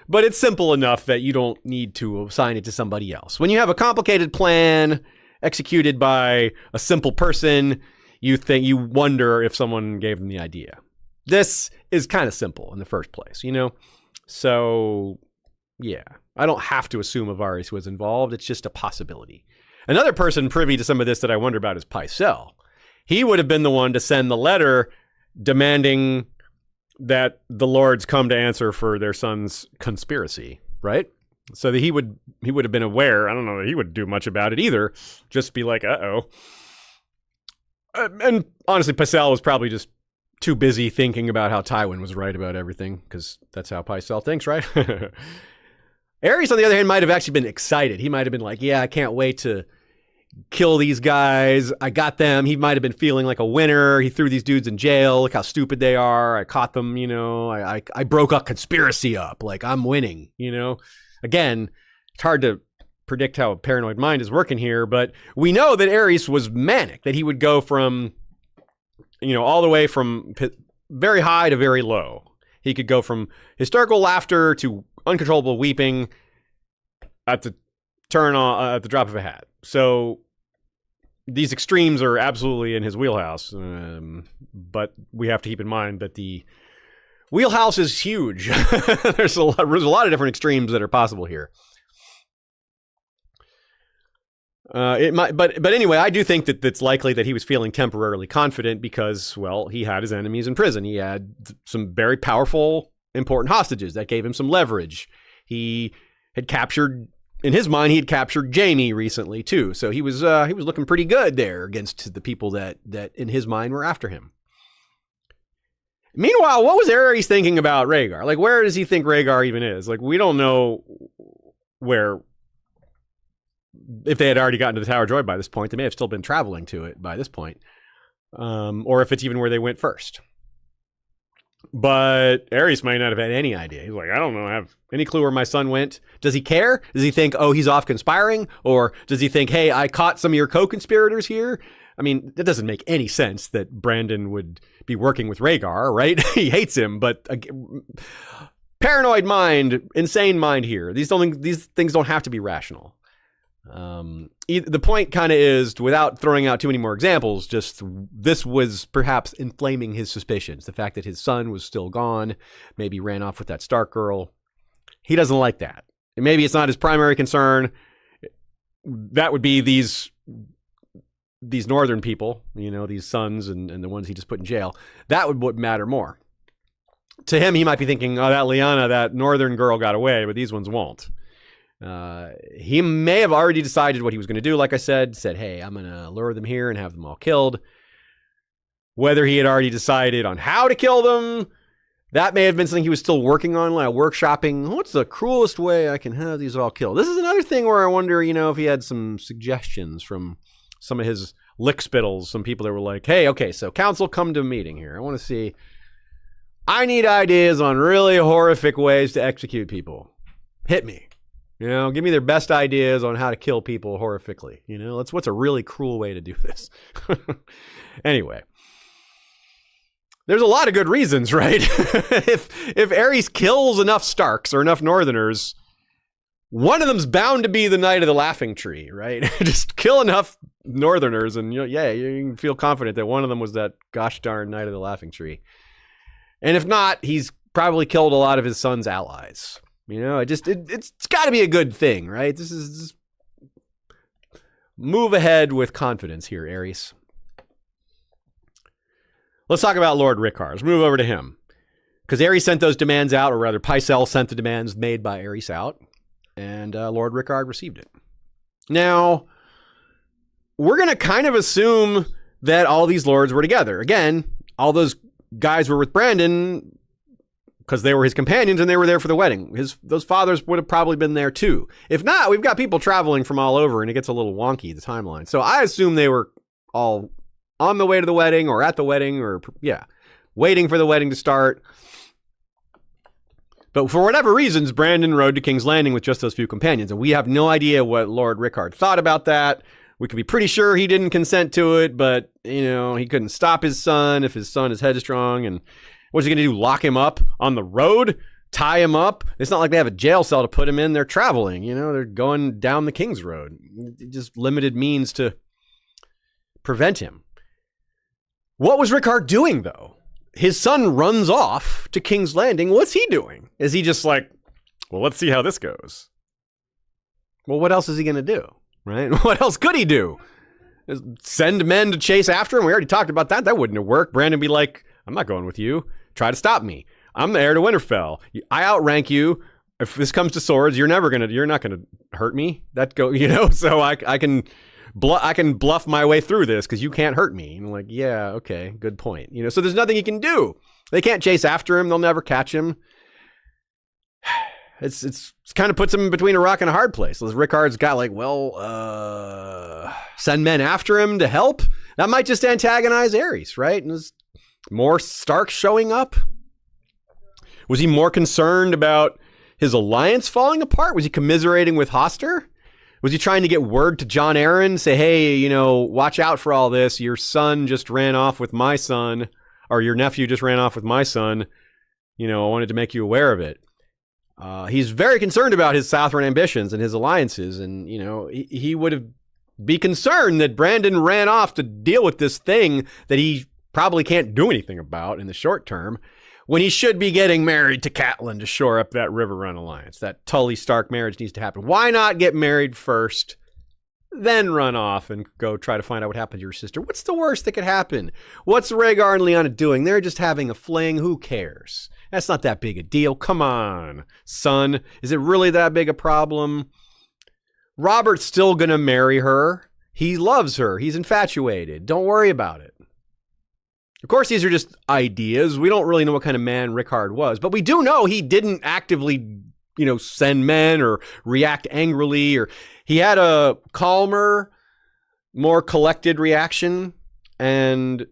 but it's simple enough that you don't need to assign it to somebody else. When you have a complicated plan executed by a simple person, you wonder if someone gave them the idea. This is kind of simple in the first place, you know? So, yeah, I don't have to assume a Varys was involved. It's just a possibility. Another person privy to some of this that I wonder about is Pycelle. He would have been the one to send the letter demanding that the lords come to answer for their son's conspiracy, right? So that he would have been aware. I don't know that he would do much about it either. Just be like, uh-oh. And honestly, Pycelle was probably just too busy thinking about how Tywin was right about everything, because that's how Pycelle thinks, right? Aerys, on the other hand, might have actually been excited. He might have been like, yeah, I can't wait to kill these guys. I got them. He might have been feeling like a winner. He threw these dudes in jail. Look how stupid they are. I caught them, you know. I broke a conspiracy up. Like, I'm winning, you know. Again, it's hard to predict how a paranoid mind is working here, but we know that Aerys was manic, that he would go from, you know, all the way from very high to very low. He could go from hysterical laughter to uncontrollable weeping at the drop of a hat. So these extremes are absolutely in his wheelhouse, but we have to keep in mind that the wheelhouse is huge. There's a lot of different extremes that are possible here. It might, but anyway, I do think that it's likely that he was feeling temporarily confident because, well, he had his enemies in prison. He had some very powerful, important hostages that gave him some leverage. He had captured, in his mind, he had captured Jaime recently too. So he was looking pretty good there against the people that in his mind were after him. Meanwhile, what was Aerys thinking about Rhaegar? Like, where does he think Rhaegar even is? Like, we don't know where. If they had already gotten to the Tower of Joy by this point, they may have still been traveling to it by this point. Or if it's even where they went first. But Aerys might not have had any idea. He's like, I don't know, I have any clue where my son went. Does he care? Does he think, oh, he's off conspiring? Or does he think, hey, I caught some of your co-conspirators here? I mean, that doesn't make any sense that Brandon would be working with Rhaegar, right? He hates him, but paranoid mind, insane mind here. These things don't have to be rational. The point kind of is, without throwing out too many more examples, just this was perhaps inflaming his suspicions. The fact that his son was still gone, maybe ran off with that Stark girl. He doesn't like that. And maybe it's not his primary concern. That would be these northern people, you know, these sons and the ones he just put in jail. That would matter more. To him, he might be thinking, oh, that Lyanna, that northern girl got away, but these ones won't. He may have already decided what he was going to do. Like I said, hey, I'm going to lure them here and have them all killed. Whether he had already decided on how to kill them, that may have been something he was still working on, like workshopping. What's the cruelest way I can have these all killed? This is another thing where I wonder, you know, if he had some suggestions from some of his lickspittles, some people that were like, hey, okay, so council, come to a meeting here. I need ideas on really horrific ways to execute people. Hit me. You know, give me their best ideas on how to kill people horrifically. You know, what's a really cruel way to do this? Anyway, there's a lot of good reasons, right? if Aerys kills enough Starks or enough Northerners, one of them's bound to be the Knight of the Laughing Tree, right? Just kill enough Northerners and, you can feel confident that one of them was that gosh darn Knight of the Laughing Tree. And if not, he's probably killed a lot of his son's allies. You know, it's got to be a good thing, right? This is move ahead with confidence here, Aerys. Let's talk about Lord Rickard. Let's move over to him. Because Aerys sent those demands out, or rather Pycelle sent the demands made by Aerys out, and Lord Rickard received it. Now, we're going to kind of assume that all these lords were together. Again, all those guys were with Brandon because they were his companions and they were there for the wedding. Those fathers would have probably been there too. If not, we've got people traveling from all over and it gets a little wonky, the timeline. So I assume they were all on the way to the wedding or at the wedding or, waiting for the wedding to start. But for whatever reasons, Brandon rode to King's Landing with just those few companions. And we have no idea what Lord Rickard thought about that. We could be pretty sure he didn't consent to it, but, he couldn't stop his son if his son is headstrong. And what's he going to do? Lock him up on the road? Tie him up? It's not like they have a jail cell to put him in. They're traveling, they're going down the King's Road. Just limited means to prevent him. What was Rickard doing, though? His son runs off to King's Landing. What's he doing? Is he just like, well, let's see how this goes? Well, what else is he going to do, right? What else could he do? Send men to chase after him? We already talked about that. That wouldn't have worked. Brandon would be like, I'm not going with you. Try to stop me. I'm the heir to Winterfell. I outrank you. If this comes to swords, you're not gonna hurt me. So I can bluff my way through this because you can't hurt me. And I'm like, yeah, okay, good point. So there's nothing he can do. They can't chase after him. They'll never catch him. It's kind of puts him between a rock and a hard place. So Rickard's got send men after him to help. That might just antagonize Aerys, right? And there's more Stark showing up. Was he more concerned about his alliance falling apart? Was he commiserating with Hoster? Was he trying to get word to Jon Arryn, say, hey, watch out for all this. Your son just ran off with my son, or your nephew just ran off with my son. I wanted to make you aware of it. He's very concerned about his Southern ambitions and his alliances. And, he would be concerned that Brandon ran off to deal with this thing that he probably can't do anything about in the short term, when he should be getting married to Catelyn to shore up that River Run alliance. That Tully-Stark marriage needs to happen. Why not get married first, then run off and go try to find out what happened to your sister? What's the worst that could happen? What's Rhaegar and Lyanna doing? They're just having a fling. Who cares? That's not that big a deal. Come on, son. Is it really that big a problem? Robert's still going to marry her. He loves her. He's infatuated. Don't worry about it. Of course, these are just ideas. We don't really know what kind of man Rickard was, but we do know he didn't actively, send men or react angrily, or he had a calmer, more collected reaction. And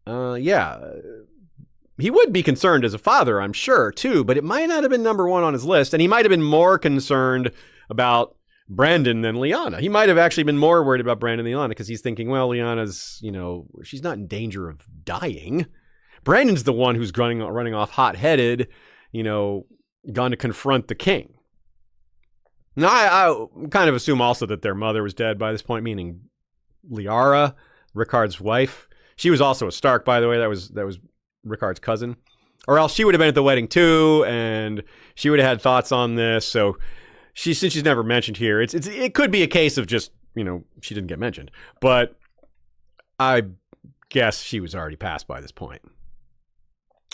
he would be concerned as a father, I'm sure, too, but it might not have been number one on his list. And he might have been more concerned about Brandon than Lyanna. He might have actually been more worried about Brandon than Lyanna because he's thinking, well, Lyanna's, she's not in danger of dying. Brandon's the one who's running off hot-headed, gone to confront the king. Now, I kind of assume also that their mother was dead by this point, meaning Liara, Rickard's wife. She was also a Stark, by the way. That was Rickard's cousin. Or else she would have been at the wedding too, and she would have had thoughts on this. So since she's never mentioned here, it could be a case of just, she didn't get mentioned. But I guess she was already passed by this point.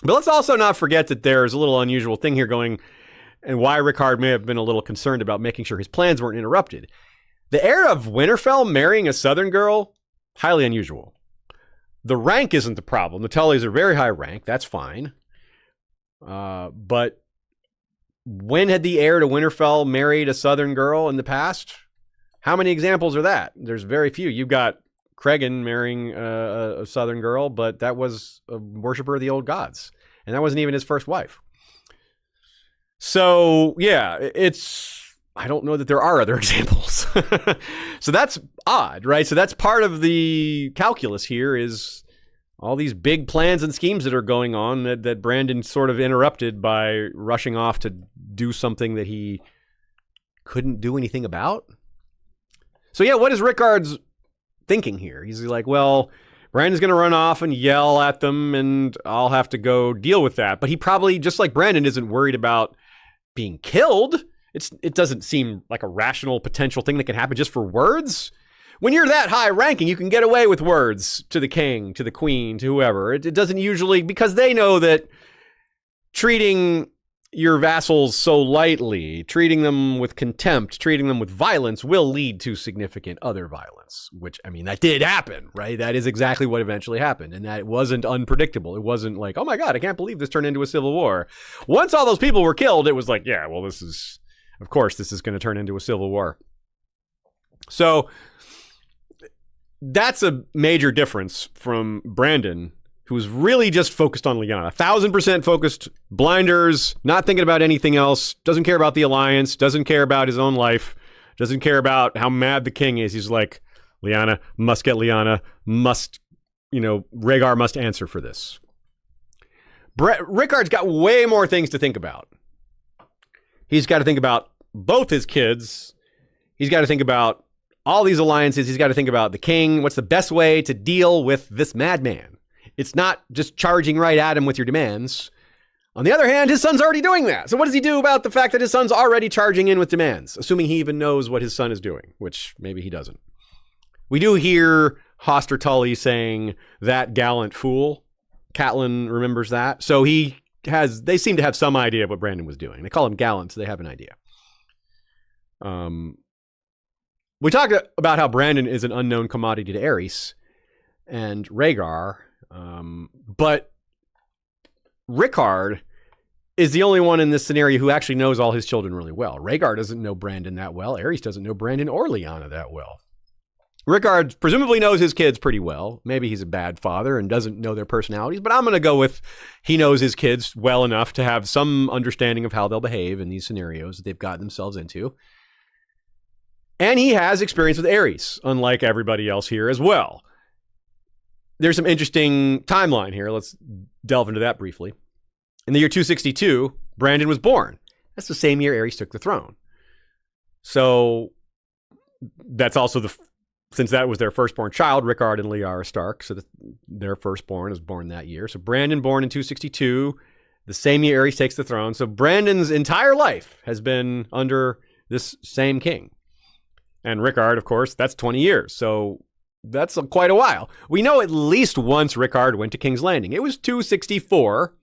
But let's also not forget that there's a little unusual thing here going, and why Rickard may have been a little concerned about making sure his plans weren't interrupted. The heir of Winterfell marrying a Southern girl, highly unusual. The rank isn't the problem. The Tullys are very high rank. That's fine. But when had the heir to Winterfell married a Southern girl in the past? How many examples are that? There's very few. You've got Cregan marrying a Southern girl, but that was a worshiper of the old gods. And that wasn't even his first wife. So, yeah, I don't know that there are other examples. So that's odd, right? So that's part of the calculus here is all these big plans and schemes that are going on that Brandon sort of interrupted by rushing off to do something that he couldn't do anything about. So yeah, what is Rickard's thinking here? He's like, well, Brandon's going to run off and yell at them and I'll have to go deal with that. But he probably, just like Brandon, isn't worried about being killed. It doesn't seem like a rational potential thing that can happen just for words. When you're that high ranking, you can get away with words to the king, to the queen, to whoever. It doesn't usually, because they know that treating, your vassals so lightly, treating them with contempt, treating them with violence will lead to significant other violence, which, I mean, that did happen, right? That is exactly what eventually happened, and that wasn't unpredictable. It wasn't like, oh my God, I can't believe this turned into a civil war. Once all those people were killed, it was like, yeah, well, of course, this is going to turn into a civil war. So that's a major difference from Brandon, who was really just focused on Lyanna. 1,000% focused, blinders, not thinking about anything else, doesn't care about the alliance, doesn't care about his own life, doesn't care about how mad the king is. He's like, Lyanna, must get Lyanna, Rhaegar must answer for this. Rickard's got way more things to think about. He's got to think about both his kids. He's got to think about all these alliances. He's got to think about the king. What's the best way to deal with this madman? It's not just charging right at him with your demands. On the other hand, his son's already doing that. So what does he do about the fact that his son's already charging in with demands, assuming he even knows what his son is doing, which maybe he doesn't. We do hear Hoster Tully saying, that gallant fool. Catelyn remembers that. So they seem to have some idea of what Brandon was doing. They call him gallant, so they have an idea. We talked about how Brandon is an unknown commodity to Aerys and Rhaegar. But Rickard is the only one in this scenario who actually knows all his children really well. Rhaegar doesn't know Brandon that well. Aerys doesn't know Brandon or Lyanna that well. Rickard presumably knows his kids pretty well. Maybe he's a bad father and doesn't know their personalities, but I'm going to go with he knows his kids well enough to have some understanding of how they'll behave in these scenarios that they've gotten themselves into. And he has experience with Aerys, unlike everybody else here as well. There's some interesting timeline here. Let's delve into that briefly. In the year 262, Brandon was born. That's the same year Aerys took the throne. So that's also since that was their firstborn child, Rickard and Lyanna Stark. So their firstborn is born that year. So Brandon born in 262, the same year Aerys takes the throne. So Brandon's entire life has been under this same king. And Rickard, of course, that's 20 years. So that's quite a while. We know at least once Rickard went to King's Landing. It was 264.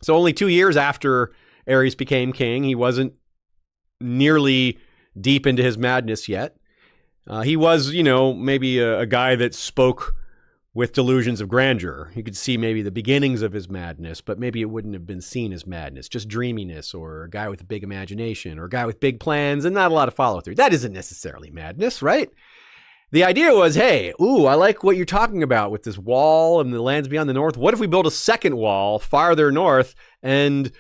So only 2 years after Aerys became king. He wasn't nearly deep into his madness yet. He was, maybe a guy that spoke with delusions of grandeur. You could see maybe the beginnings of his madness, but maybe it wouldn't have been seen as madness, just dreaminess, or a guy with a big imagination, or a guy with big plans and not a lot of follow through. That isn't necessarily madness, right? The idea was, hey, I like what you're talking about with this wall and the lands beyond the north. What if we build a second wall farther north and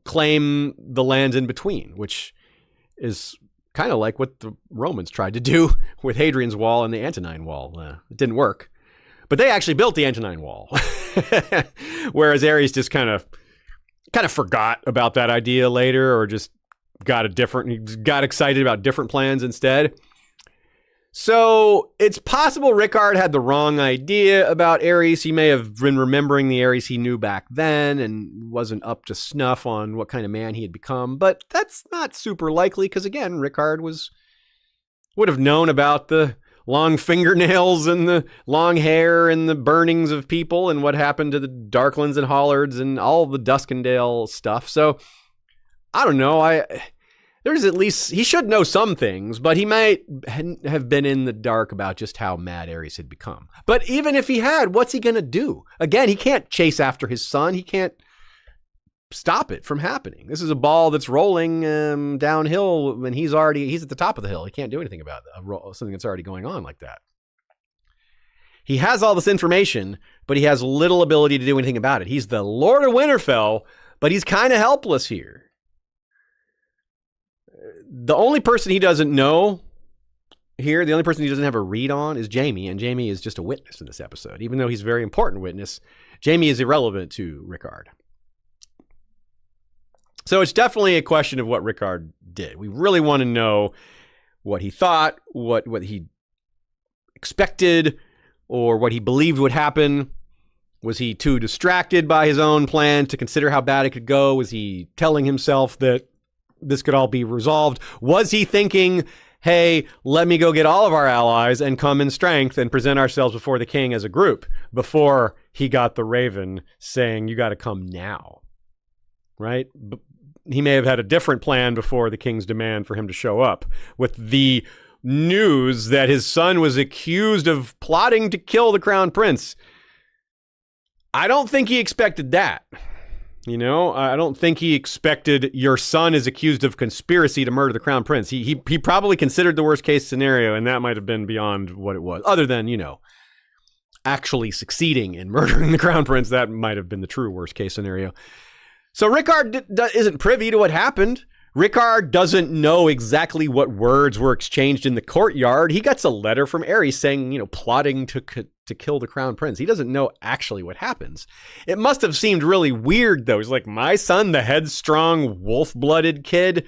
claim the lands in between, which is kind of like what the Romans tried to do with Hadrian's Wall and the Antonine Wall. It didn't work. But they actually built the Antonine Wall. Whereas Aerys just kind of forgot about that idea later, or just got excited about different plans instead. So it's possible Rickard had the wrong idea about Aerys. He may have been remembering the Aerys he knew back then and wasn't up to snuff on what kind of man he had become. But that's not super likely because, again, Rickard would have known about the long fingernails and the long hair and the burnings of people and what happened to the Darklands and Hollards and all the Duskendale stuff. So I don't know. There's at least, he should know some things, but he might have been in the dark about just how mad Aerys had become. But even if he had, what's he going to do? Again, he can't chase after his son. He can't stop it from happening. This is a ball that's rolling downhill when he's at the top of the hill. He can't do anything about something that's already going on like that. He has all this information, but he has little ability to do anything about it. He's the Lord of Winterfell, but he's kind of helpless here. The only person he doesn't know here, the only person he doesn't have a read on is Jaime, and Jaime is just a witness in this episode. Even though he's a very important witness, Jaime is irrelevant to Rickard. So it's definitely a question of what Rickard did. We really want to know what he thought, what he expected, or what he believed would happen. Was he too distracted by his own plan to consider how bad it could go? Was he telling himself that this could all be resolved? Was he thinking, hey, let me go get all of our allies and come in strength and present ourselves before the king as a group, before he got the raven saying, you got to come now? right? He may have had a different plan before the king's demand for him to show up, with the news that his son was accused of plotting to kill the crown prince. I don't think he expected that. You know, I don't think he expected your son is accused of conspiracy to murder the crown prince. He probably considered the worst case scenario, and that might have been beyond what it was. Other than, you know, actually succeeding in murdering the crown prince, that might have been the true worst case scenario. So Rickard isn't privy to what happened. Rickard doesn't know exactly what words were exchanged in the courtyard. He gets a letter from Aerys saying, you know, plotting to kill the crown prince. He doesn't know actually what happens. It must have seemed really weird, though. He's like, my son, the headstrong, wolf-blooded kid,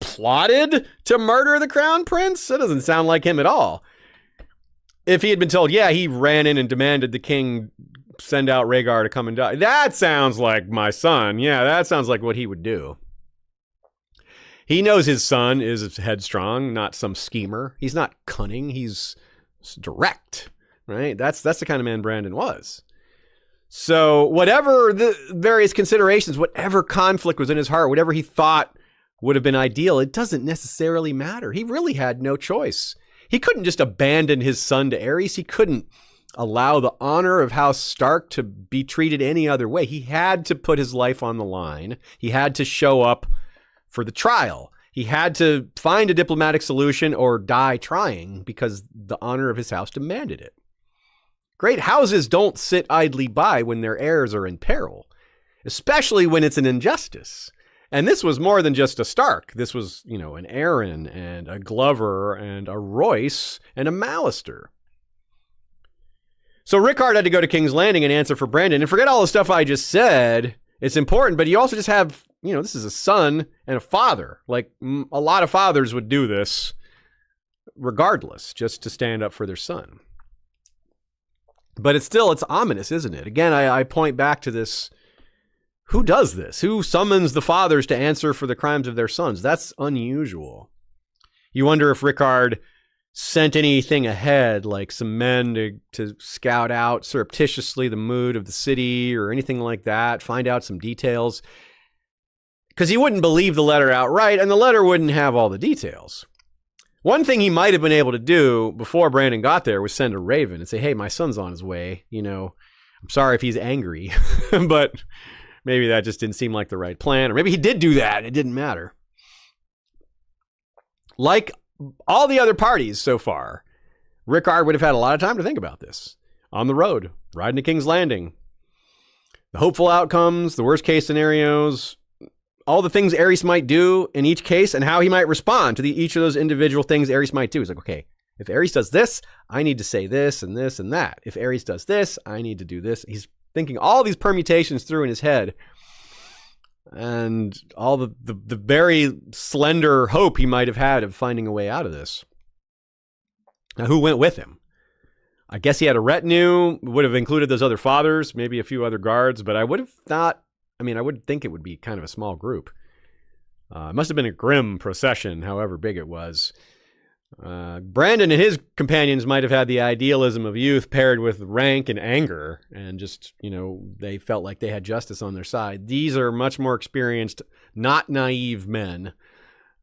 plotted to murder the crown prince? That doesn't sound like him at all. If he had been told, yeah, he ran in and demanded the king send out Rhaegar to come and die, that sounds like my son. Yeah, that sounds like what he would do. He knows his son is headstrong, not some schemer. He's not cunning. He's direct, right? That's the kind of man Brandon was. So whatever the various considerations, whatever conflict was in his heart, whatever he thought would have been ideal, it doesn't necessarily matter. He really had no choice. He couldn't just abandon his son to Aerys. He couldn't allow the honor of House Stark to be treated any other way. He had to put his life on the line. He had to show up for the trial. He had to find a diplomatic solution or die trying because the honor of his house demanded it. Great houses don't sit idly by when their heirs are in peril, especially when it's an injustice. And this was more than just a Stark. This was, you know, an Arryn and a Glover and a Royce and a Mallister. So Rickard had to go to King's Landing and answer for Brandon. And forget all the stuff I just said. It's important, but you also just have, you know, this is a son and a father. Like a lot of fathers would do this regardless, just to stand up for their son. But it's ominous, isn't it? Again, I point back to this. Who does this? Who summons the fathers to answer for the crimes of their sons? That's unusual. You wonder if Rickard sent anything ahead, like some men to scout out surreptitiously the mood of the city or anything like that, find out some details. Because he wouldn't believe the letter outright, and the letter wouldn't have all the details. One thing he might have been able to do before Brandon got there was send a raven and say, hey, my son's on his way. You know, I'm sorry if he's angry, but maybe that just didn't seem like the right plan. Or maybe he did do that. It didn't matter. Like all the other parties so far, Rickard would have had a lot of time to think about this. On the road, riding to King's Landing. The hopeful outcomes, the worst case scenarios, all the things Aerys might do in each case and how he might respond to each of those individual things Aerys might do. He's like, okay, if Aerys does this, I need to say this and this and that. If Aerys does this, I need to do this. He's thinking all these permutations through in his head. And all the very slender hope he might have had of finding a way out of this. Now, who went with him? I guess he had a retinue, would have included those other fathers, maybe a few other guards, but I would think it would be kind of a small group. It must have been a grim procession, however big it was. Brandon and his companions might have had the idealism of youth paired with rank and anger, and just, you know, they felt like they had justice on their side. These are much more experienced, not naive men.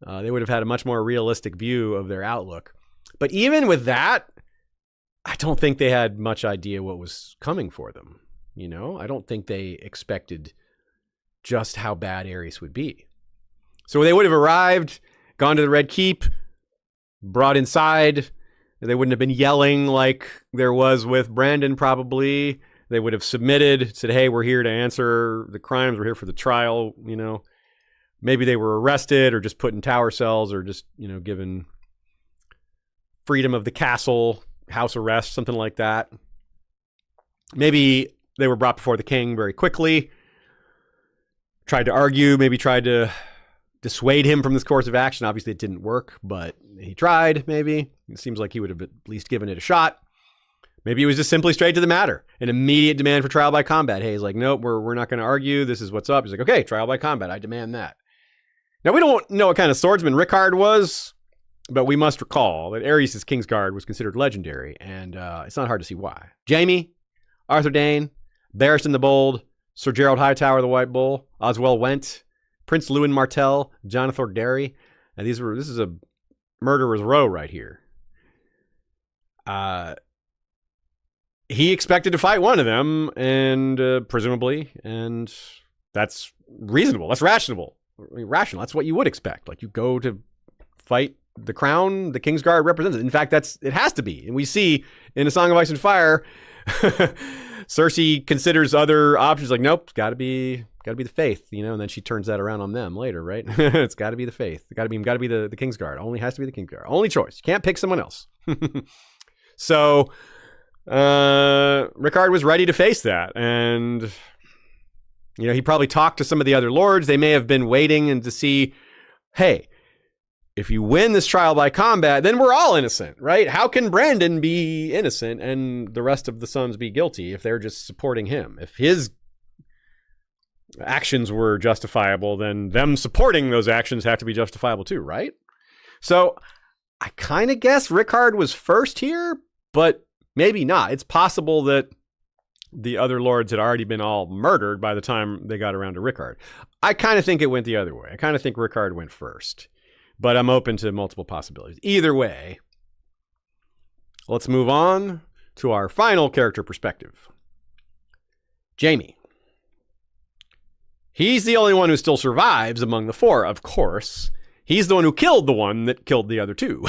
They would have had a much more realistic view of their outlook. But even with that, I don't think they had much idea what was coming for them. You know, I don't think they expected just how bad Aerys would be. So they would have arrived, gone to the Red Keep, brought inside. They wouldn't have been yelling like there was with Brandon, probably. They would have submitted, said, hey, we're here to answer the crimes. We're here for the trial, you know. Maybe they were arrested or just put in tower cells or just, you know, given freedom of the castle, house arrest, something like that. Maybe they were brought before the king very quickly, tried to argue, maybe tried to dissuade him from this course of action. Obviously, it didn't work, but he tried, maybe. It seems like he would have at least given it a shot. Maybe it was just simply straight to the matter. An immediate demand for trial by combat. Hey, he's like, nope, we're not going to argue. This is what's up. He's like, okay, trial by combat. I demand that. Now, we don't know what kind of swordsman Rickard was, but we must recall that Aerys' Kingsguard was considered legendary, and it's not hard to see why. Jaime, Arthur Dayne, Barristan the Bold, Sir Gerald Hightower the White Bull, Oswell Went, Prince Lewin Martell, Jonathan Derry. And this is a murderer's row right here. He expected to fight one of them, and presumably, and that's reasonable. That's rational. That's what you would expect. Like, you go to fight the crown the Kingsguard represents. In fact, it has to be. And we see in A Song of Ice and Fire, Cersei considers other options. Like, nope, it's got to be the faith, and then she turns that around on them later, right? It's got to be the faith. It got to be the Kingsguard. Only has to be the Kingsguard. Only choice. You can't pick someone else. So Rickard was ready to face that, and he probably talked to some of the other lords. They may have been waiting and to see, hey, if you win this trial by combat, then we're all innocent, right? How can Brandon be innocent and the rest of the sons be guilty if they're just supporting him? If his actions were justifiable, then them supporting those actions have to be justifiable too, right? So I kind of guess Rickard was first here, but maybe not. It's possible that the other lords had already been all murdered by the time they got around to Rickard. I kind of think it went the other way. I kind of think Rickard went first, but I'm open to multiple possibilities. Either way, let's move on to our final character perspective. Jaime. He's the only one who still survives among the four, of course. He's the one who killed the one that killed the other two.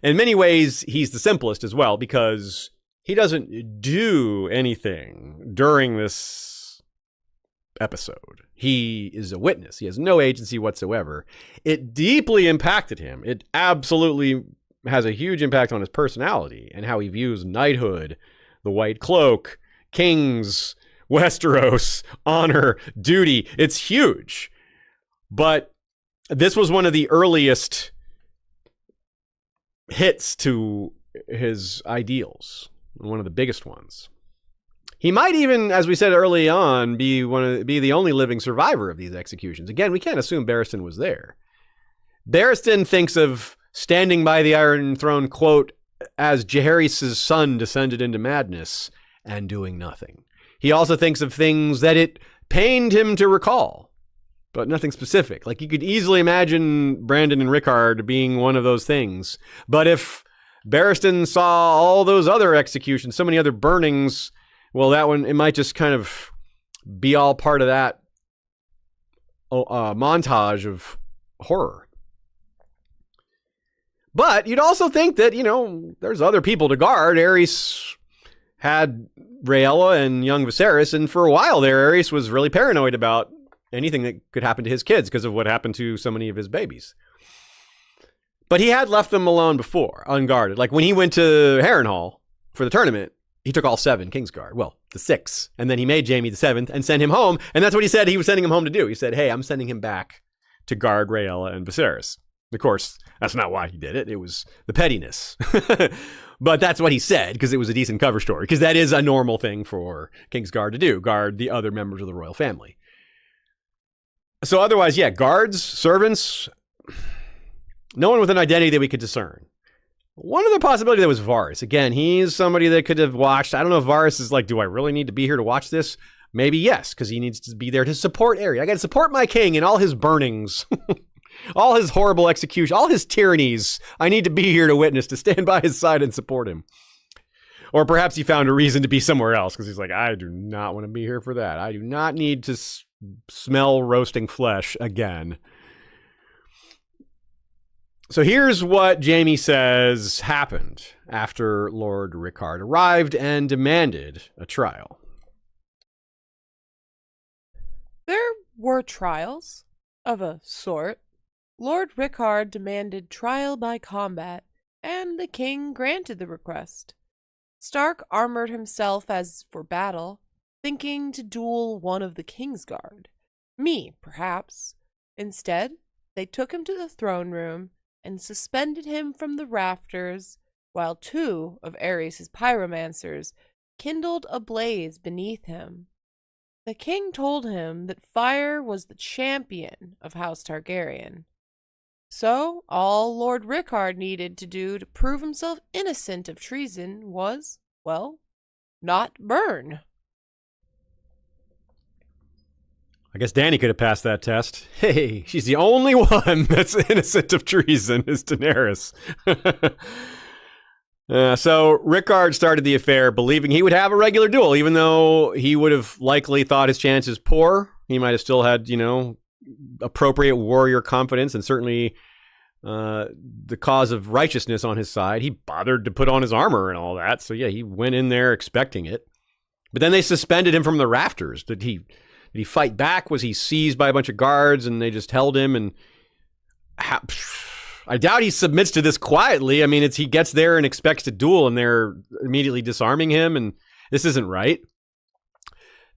In many ways, he's the simplest as well, because he doesn't do anything during this episode. He is a witness. He has no agency whatsoever. It deeply impacted him. It absolutely has a huge impact on his personality and how he views knighthood, the White Cloak, kings, Westeros, honor, duty. It's huge. But this was one of the earliest hits to his ideals, one of the biggest ones. He might even, as we said early on, be the only living survivor of these executions. Again, we can't assume Barristan was there. Barristan thinks of standing by the Iron Throne, quote, as Jaehaerys' son descended into madness and doing nothing. He also thinks of things that it pained him to recall, but nothing specific. Like, you could easily imagine Brandon and Rickard being one of those things. But if Barristan saw all those other executions, so many other burnings, well, that one, it might just kind of be all part of that montage of horror. But you'd also think that, there's other people to guard. Aerys had Rhaella and young Viserys, and for a while there, Aerys was really paranoid about anything that could happen to his kids because of what happened to so many of his babies. But he had left them alone before, unguarded. Like, when he went to Harrenhal for the tournament, he took all 7 Kingsguard. Well, the 6. And then he made Jaime the 7th and sent him home. And that's what he said he was sending him home to do. He said, hey, I'm sending him back to guard Rhaella and Viserys. Of course, that's not why he did it. It was the pettiness. But that's what he said, because it was a decent cover story, because that is a normal thing for Kingsguard to do, guard the other members of the royal family. So otherwise, yeah, guards, servants, no one with an identity that we could discern. One other possibility that was Varys. Again, he's somebody that could have watched. I don't know if Varys is like, do I really need to be here to watch this? Maybe yes, because he needs to be there to support Aerys. I got to support my king in all his burnings. All his horrible execution, all his tyrannies. I need to be here to witness, to stand by his side and support him. Or perhaps he found a reason to be somewhere else because he's like, I do not want to be here for that. I do not need to smell roasting flesh again. So here's what Jaime says happened after Lord Rickard arrived and demanded a trial. There were trials, of a sort. Lord Rickard demanded trial by combat, and the king granted the request. Stark armored himself as for battle, thinking to duel one of the Kingsguard. Me, perhaps. Instead, they took him to the throne room and suspended him from the rafters, while 2 of Aerys' pyromancers kindled a blaze beneath him. The king told him that fire was the champion of House Targaryen. So, all Lord Rickard needed to do to prove himself innocent of treason was, well, not burn. I guess Dany could have passed that test. Hey, she's the only one that's innocent of treason is Daenerys. So Rickard started the affair believing he would have a regular duel, even though he would have likely thought his chances poor. He might have still had, appropriate warrior confidence and certainly the cause of righteousness on his side. He bothered to put on his armor and all that. So yeah, he went in there expecting it. But then they suspended him from the rafters. Did he fight back? Was he seized by a bunch of guards and they just held him? And I doubt he submits to this quietly. I mean, he gets there and expects to duel and they're immediately disarming him. And this isn't right.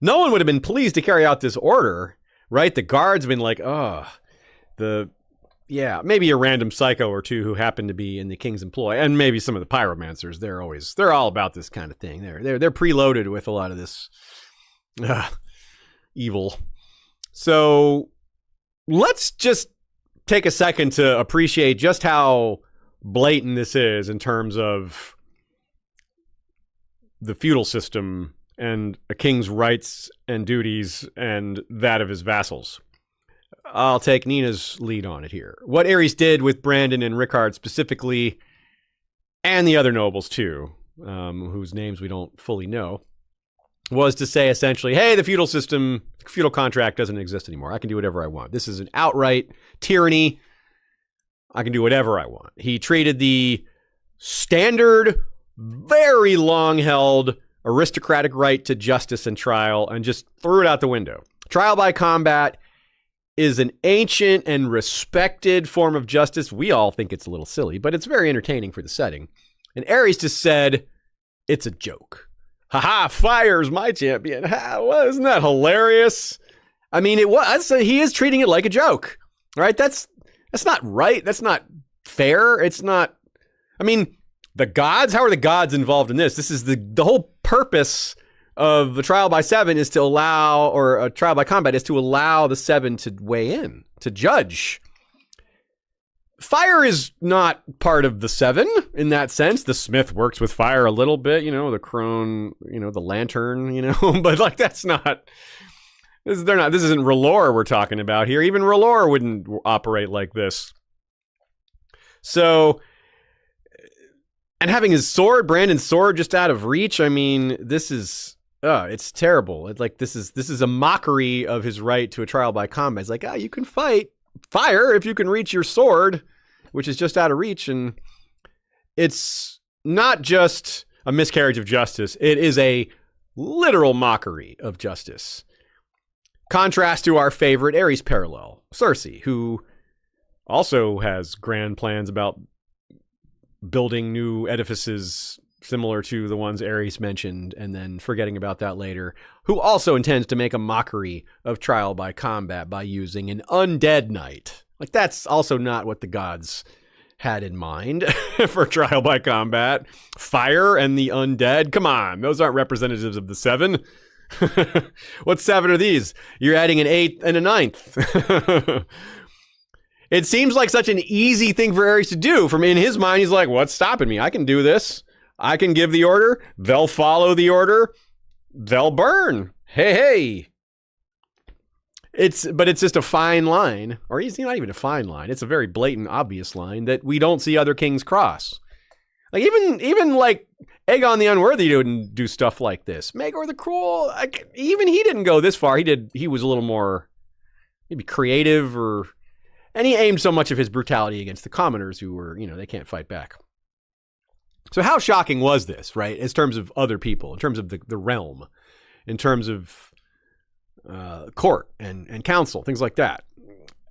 No one would have been pleased to carry out this order, right? The guards have been like, maybe a random psycho or two who happen to be in the king's employ, and maybe some of the pyromancers. They're all about this kind of thing. They're preloaded with a lot of this evil. So let's just take a second to appreciate just how blatant this is in terms of the feudal system and a king's rights and duties and that of his vassals. I'll take Nina's lead on it here. What Aerys did with Brandon and Rickard specifically, and the other nobles too, whose names we don't fully know, was to say essentially, hey, the feudal system, feudal contract doesn't exist anymore. I can do whatever I want. This is an outright tyranny. I can do whatever I want. He treated the standard, very long-held aristocratic right to justice and trial and just threw it out the window. Trial by combat is an ancient and respected form of justice. We all think it's a little silly, but it's very entertaining for the setting. And Aerys just said, it's a joke. Haha, fire's my champion. Well, isn't that hilarious? I mean, it was. He is treating it like a joke, right? That's not right. That's not fair. It's not. I mean, the gods. How are the gods involved in this? This is the whole purpose of a trial by seven is to allow, or a trial by combat is to allow the seven to weigh in, to judge. Fire is not part of the seven in that sense. The smith works with fire a little bit, the crone, the lantern, but like that's not, this isn't R'hllor we're talking about here. Even R'hllor wouldn't operate like this. So, and having his sword, Brandon's sword, just out of reach. I mean, this is, it's terrible. It's like, this is a mockery of his right to a trial by combat. It's like, you can fight fire if you can reach your sword, which is just out of reach. And it's not just a miscarriage of justice. It is a literal mockery of justice. Contrast to our favorite Aerys parallel, Cersei, who also has grand plans about building new edifices similar to the ones Aerys mentioned, and then forgetting about that later, who also intends to make a mockery of trial by combat by using an undead knight. Like, that's also not what the gods had in mind for trial by combat. Fire and the undead, come on, those aren't representatives of the seven. What seven are these? You're adding an eighth and a ninth. It seems like such an easy thing for Aerys to do. From in his mind, he's like, what's stopping me? I can do this. I can give the order. They'll follow the order. They'll burn. Hey. But it's just a fine line, or it's not even a fine line. It's a very blatant, obvious line that we don't see other kings cross. Like even like Aegon the Unworthy didn't do stuff like this. Maegor the Cruel, even he didn't go this far. He was a little more maybe creative, and he aimed so much of his brutality against the commoners who were, they can't fight back. So how shocking was this, right? In terms of other people, in terms of the realm, in terms of court and council, things like that.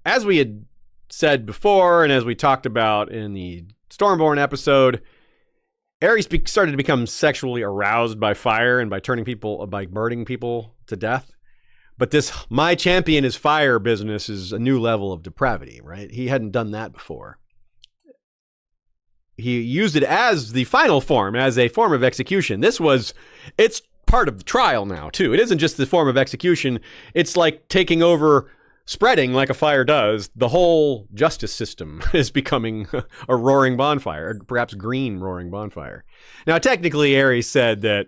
As we had said before, and as we talked about in the Stormborn episode, Aerys started to become sexually aroused by fire and by burning people to death. But this my champion is fire business is a new level of depravity, right? He hadn't done that before. He used it as the final form, as a form of execution. It's part of the trial now, too. It isn't just the form of execution. It's like taking over, spreading like a fire does. The whole justice system is becoming a roaring bonfire, or perhaps green roaring bonfire. Now, technically, Aerys said that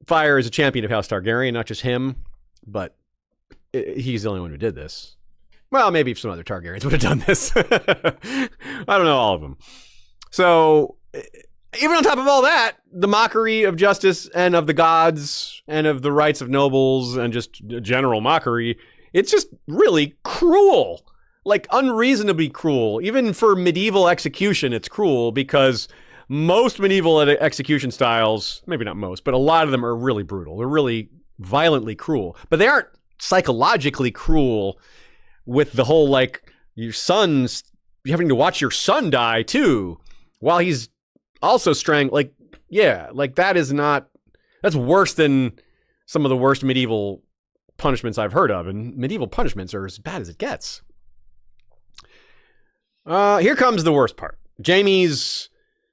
fire is a champion of House Targaryen, not just him, but he's the only one who did this. Well, maybe some other Targaryens would have done this. I don't know all of them. So even on top of all that, the mockery of justice and of the gods and of the rights of nobles and just general mockery, it's just really cruel. Like unreasonably cruel. Even for medieval execution, it's cruel because most medieval execution styles, maybe not most, but a lot of them are really brutal. They're really violently cruel. But they aren't psychologically cruel with the whole, like, your son's, having to watch your son die too, while he's also strangled. Like, yeah, like that is not, that's worse than some of the worst medieval punishments I've heard of. And medieval punishments are as bad as it gets. Here comes the worst part. Jaime's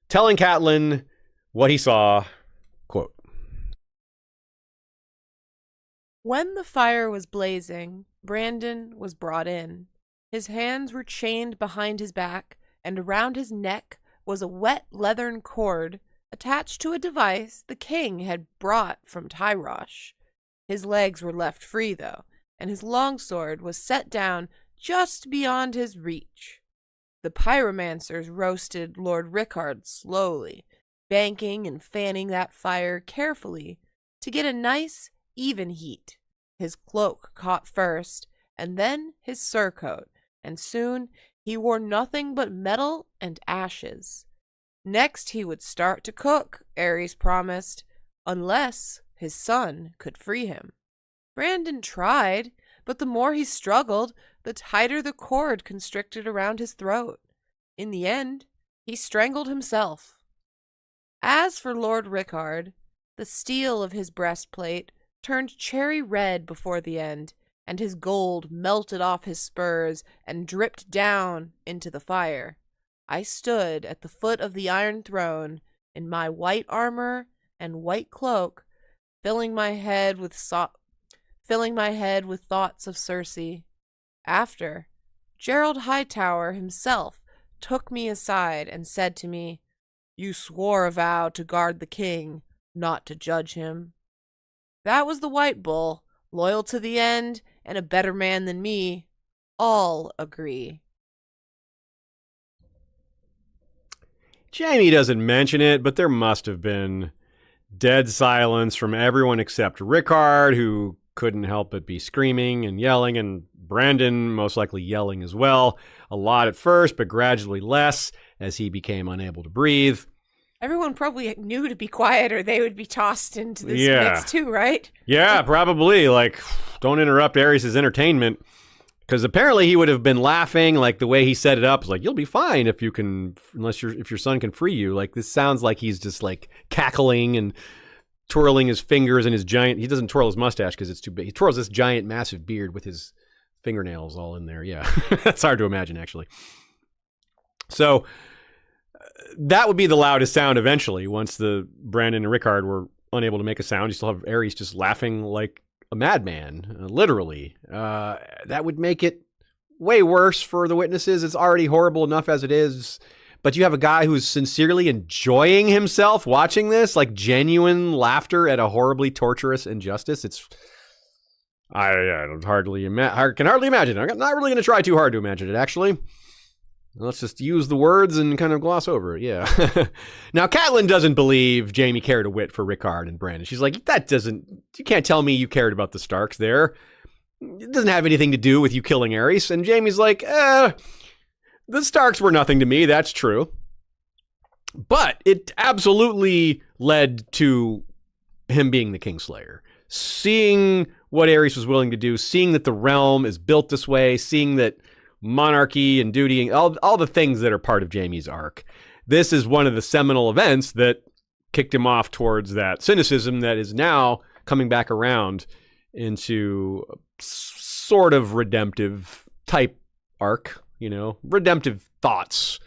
telling Catelyn what he saw. Quote, When the fire was blazing, Brandon was brought in. His hands were chained behind his back, and around his neck was a wet leathern cord attached to a device the king had brought from Tyrosh. His legs were left free, though, and his longsword was set down just beyond his reach. The pyromancers roasted Lord Rickard slowly, banking and fanning that fire carefully to get a nice, even heat. His cloak caught first, and then his surcoat, and soon he wore nothing but metal and ashes. Next he would start to cook, Aerys promised, unless his son could free him. Brandon tried, but the more he struggled, the tighter the cord constricted around his throat. In the end, he strangled himself. As for Lord Rickard, the steel of his breastplate turned cherry red before the end, and his gold melted off his spurs and dripped down into the fire. I stood at the foot of the Iron Throne in my white armor and white cloak, filling my head with thoughts of Cersei. After, Gerald Hightower himself took me aside and said to me, "You swore a vow to guard the king, not to judge him." That was the White Bull, loyal to the end and a better man than me. All agree. Jaime doesn't mention it, but there must have been dead silence from everyone except Rickard, who couldn't help but be screaming and yelling, and Brandon most likely yelling as well. A lot at first, but gradually less as he became unable to breathe. Everyone probably knew to be quiet or they would be tossed into this mix too, right? Yeah, probably. Like, don't interrupt Aerys' entertainment. Because apparently he would have been laughing, like the way he set it up. It's like, you'll be fine if your son can free you. Like, this sounds like he's just like cackling and twirling his fingers and his giant, he doesn't twirl his mustache because it's too big. He twirls this giant massive beard with his fingernails all in there. Yeah, that's hard to imagine actually. So that would be the loudest sound eventually. Once the Brandon and Rickard were unable to make a sound, you still have Aerys just laughing like a madman, literally. That would make it way worse for the witnesses. It's already horrible enough as it is. But you have a guy who's sincerely enjoying himself watching this, like genuine laughter at a horribly torturous injustice. I can hardly imagine. I'm not really going to try too hard to imagine it, actually. Let's just use the words and kind of gloss over it, yeah. Now, Catelyn doesn't believe Jaime cared a whit for Rickard and Brandon. She's like, you can't tell me you cared about the Starks there. It doesn't have anything to do with you killing Aerys. And Jaime's like, the Starks were nothing to me, that's true. But it absolutely led to him being the Kingslayer. Seeing what Aerys was willing to do, seeing that the realm is built this way, seeing that monarchy and duty and all the things that are part of Jaime's arc. This is one of the seminal events that kicked him off towards that cynicism that is now coming back around into a sort of redemptive type arc, redemptive thoughts,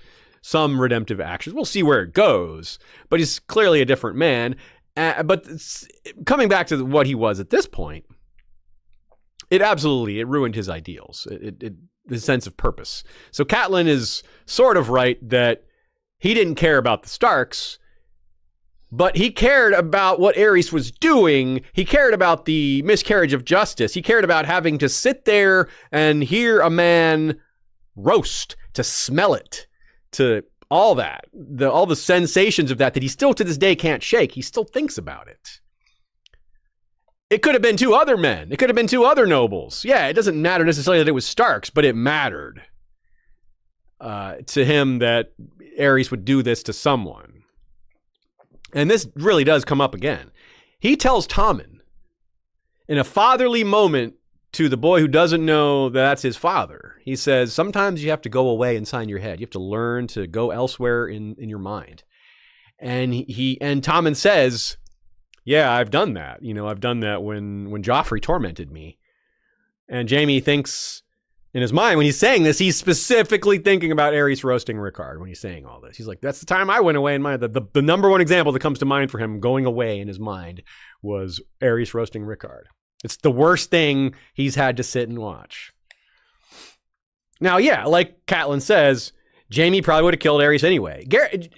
some redemptive actions. We'll see where it goes, but he's clearly a different man. But coming back to what he was at this point, it ruined his ideals. His sense of purpose. So Catelyn is sort of right that he didn't care about the Starks. But he cared about what Aerys was doing. He cared about the miscarriage of justice. He cared about having to sit there and hear a man roast, to smell it, to all that, all the sensations of that he still to this day can't shake. He still thinks about it. It could have been two other men. It could have been two other nobles. Yeah, it doesn't matter necessarily that it was Starks, but it mattered to him that Aerys would do this to someone. And this really does come up again. He tells Tommen in a fatherly moment to the boy who doesn't know that that's his father. He says, sometimes you have to go away inside your head. You have to learn to go elsewhere in your mind. And Tommen says, yeah, I've done that. I've done that when Joffrey tormented me. And Jaime thinks in his mind, when he's saying this, he's specifically thinking about Aerys roasting Rickard when he's saying all this. He's like, that's the time I went away in mind. The number one example that comes to mind for him going away in his mind was Aerys roasting Rickard. It's the worst thing he's had to sit and watch. Now, yeah, like Catelyn says, Jaime probably would have killed Aerys anyway.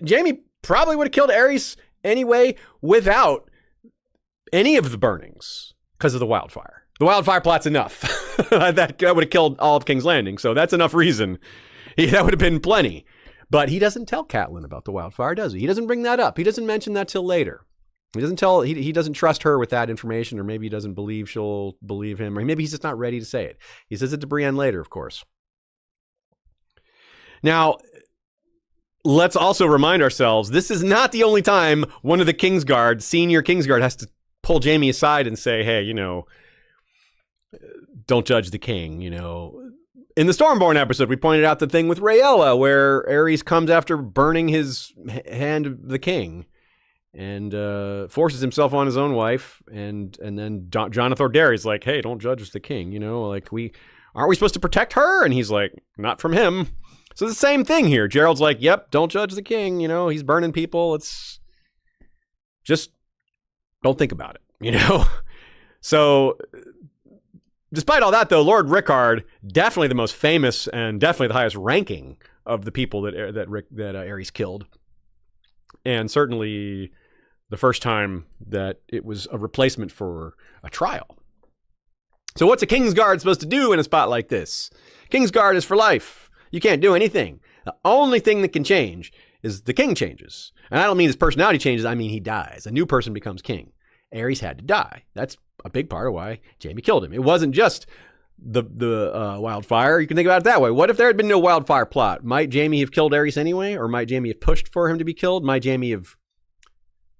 Jaime probably would have killed Aerys anyway without any of the burnings because of the wildfire. The wildfire plot's enough. That would have killed all of King's Landing, so that's enough reason. That would have been plenty. But he doesn't tell Catelyn about the wildfire, does he? He doesn't bring that up. He doesn't mention that till later. He doesn't trust her with that information, or maybe he doesn't believe she'll believe him, or maybe he's just not ready to say it. He says it to Brienne later, of course. Now, let's also remind ourselves, this is not the only time one of the Kingsguard, senior Kingsguard, has to pull Jaime aside and say, hey, don't judge the king, In the Stormborn episode, we pointed out the thing with Rhaella, where Aerys comes after burning his hand of the king and forces himself on his own wife. And then Jonathan Darry's like, hey, don't judge the king, aren't we supposed to protect her? And he's like, not from him. So the same thing here. Gerald's like, yep, don't judge the king. He's burning people. It's just don't think about it, So despite all that, though, Lord Rickard, definitely the most famous and definitely the highest ranking of the people that Aerys killed. And certainly the first time that it was a replacement for a trial. So what's a Kingsguard supposed to do in a spot like this? Kingsguard is for life. You can't do anything. The only thing that can change is the king changes. And I don't mean his personality changes. I mean he dies. A new person becomes king. Aerys had to die. That's a big part of why Jaime killed him. It wasn't just the wildfire. You can think about it that way. What if there had been no wildfire plot? Might Jaime have killed Aerys anyway? Or might Jaime have pushed for him to be killed? Might Jaime have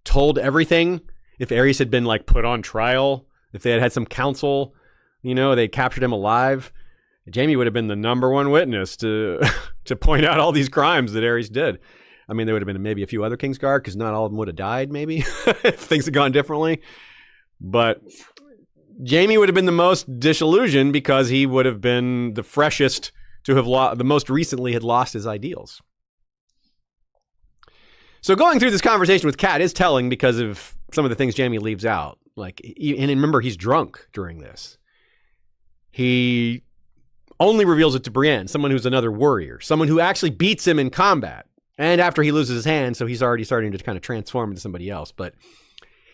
told everything? If Aerys had been put on trial? If they had had some counsel? They captured him alive? Jaime would have been the number one witness to point out all these crimes that Aerys did. I mean, there would have been maybe a few other Kingsguard, because not all of them would have died, maybe, if things had gone differently. But Jaime would have been the most disillusioned because he would have been the freshest to have the most recently had lost his ideals. So going through this conversation with Kat is telling because of some of the things Jaime leaves out. And remember, he's drunk during this. He only reveals it to Brienne, someone who's another warrior, someone who actually beats him in combat. And after he loses his hand, so he's already starting to kind of transform into somebody else. But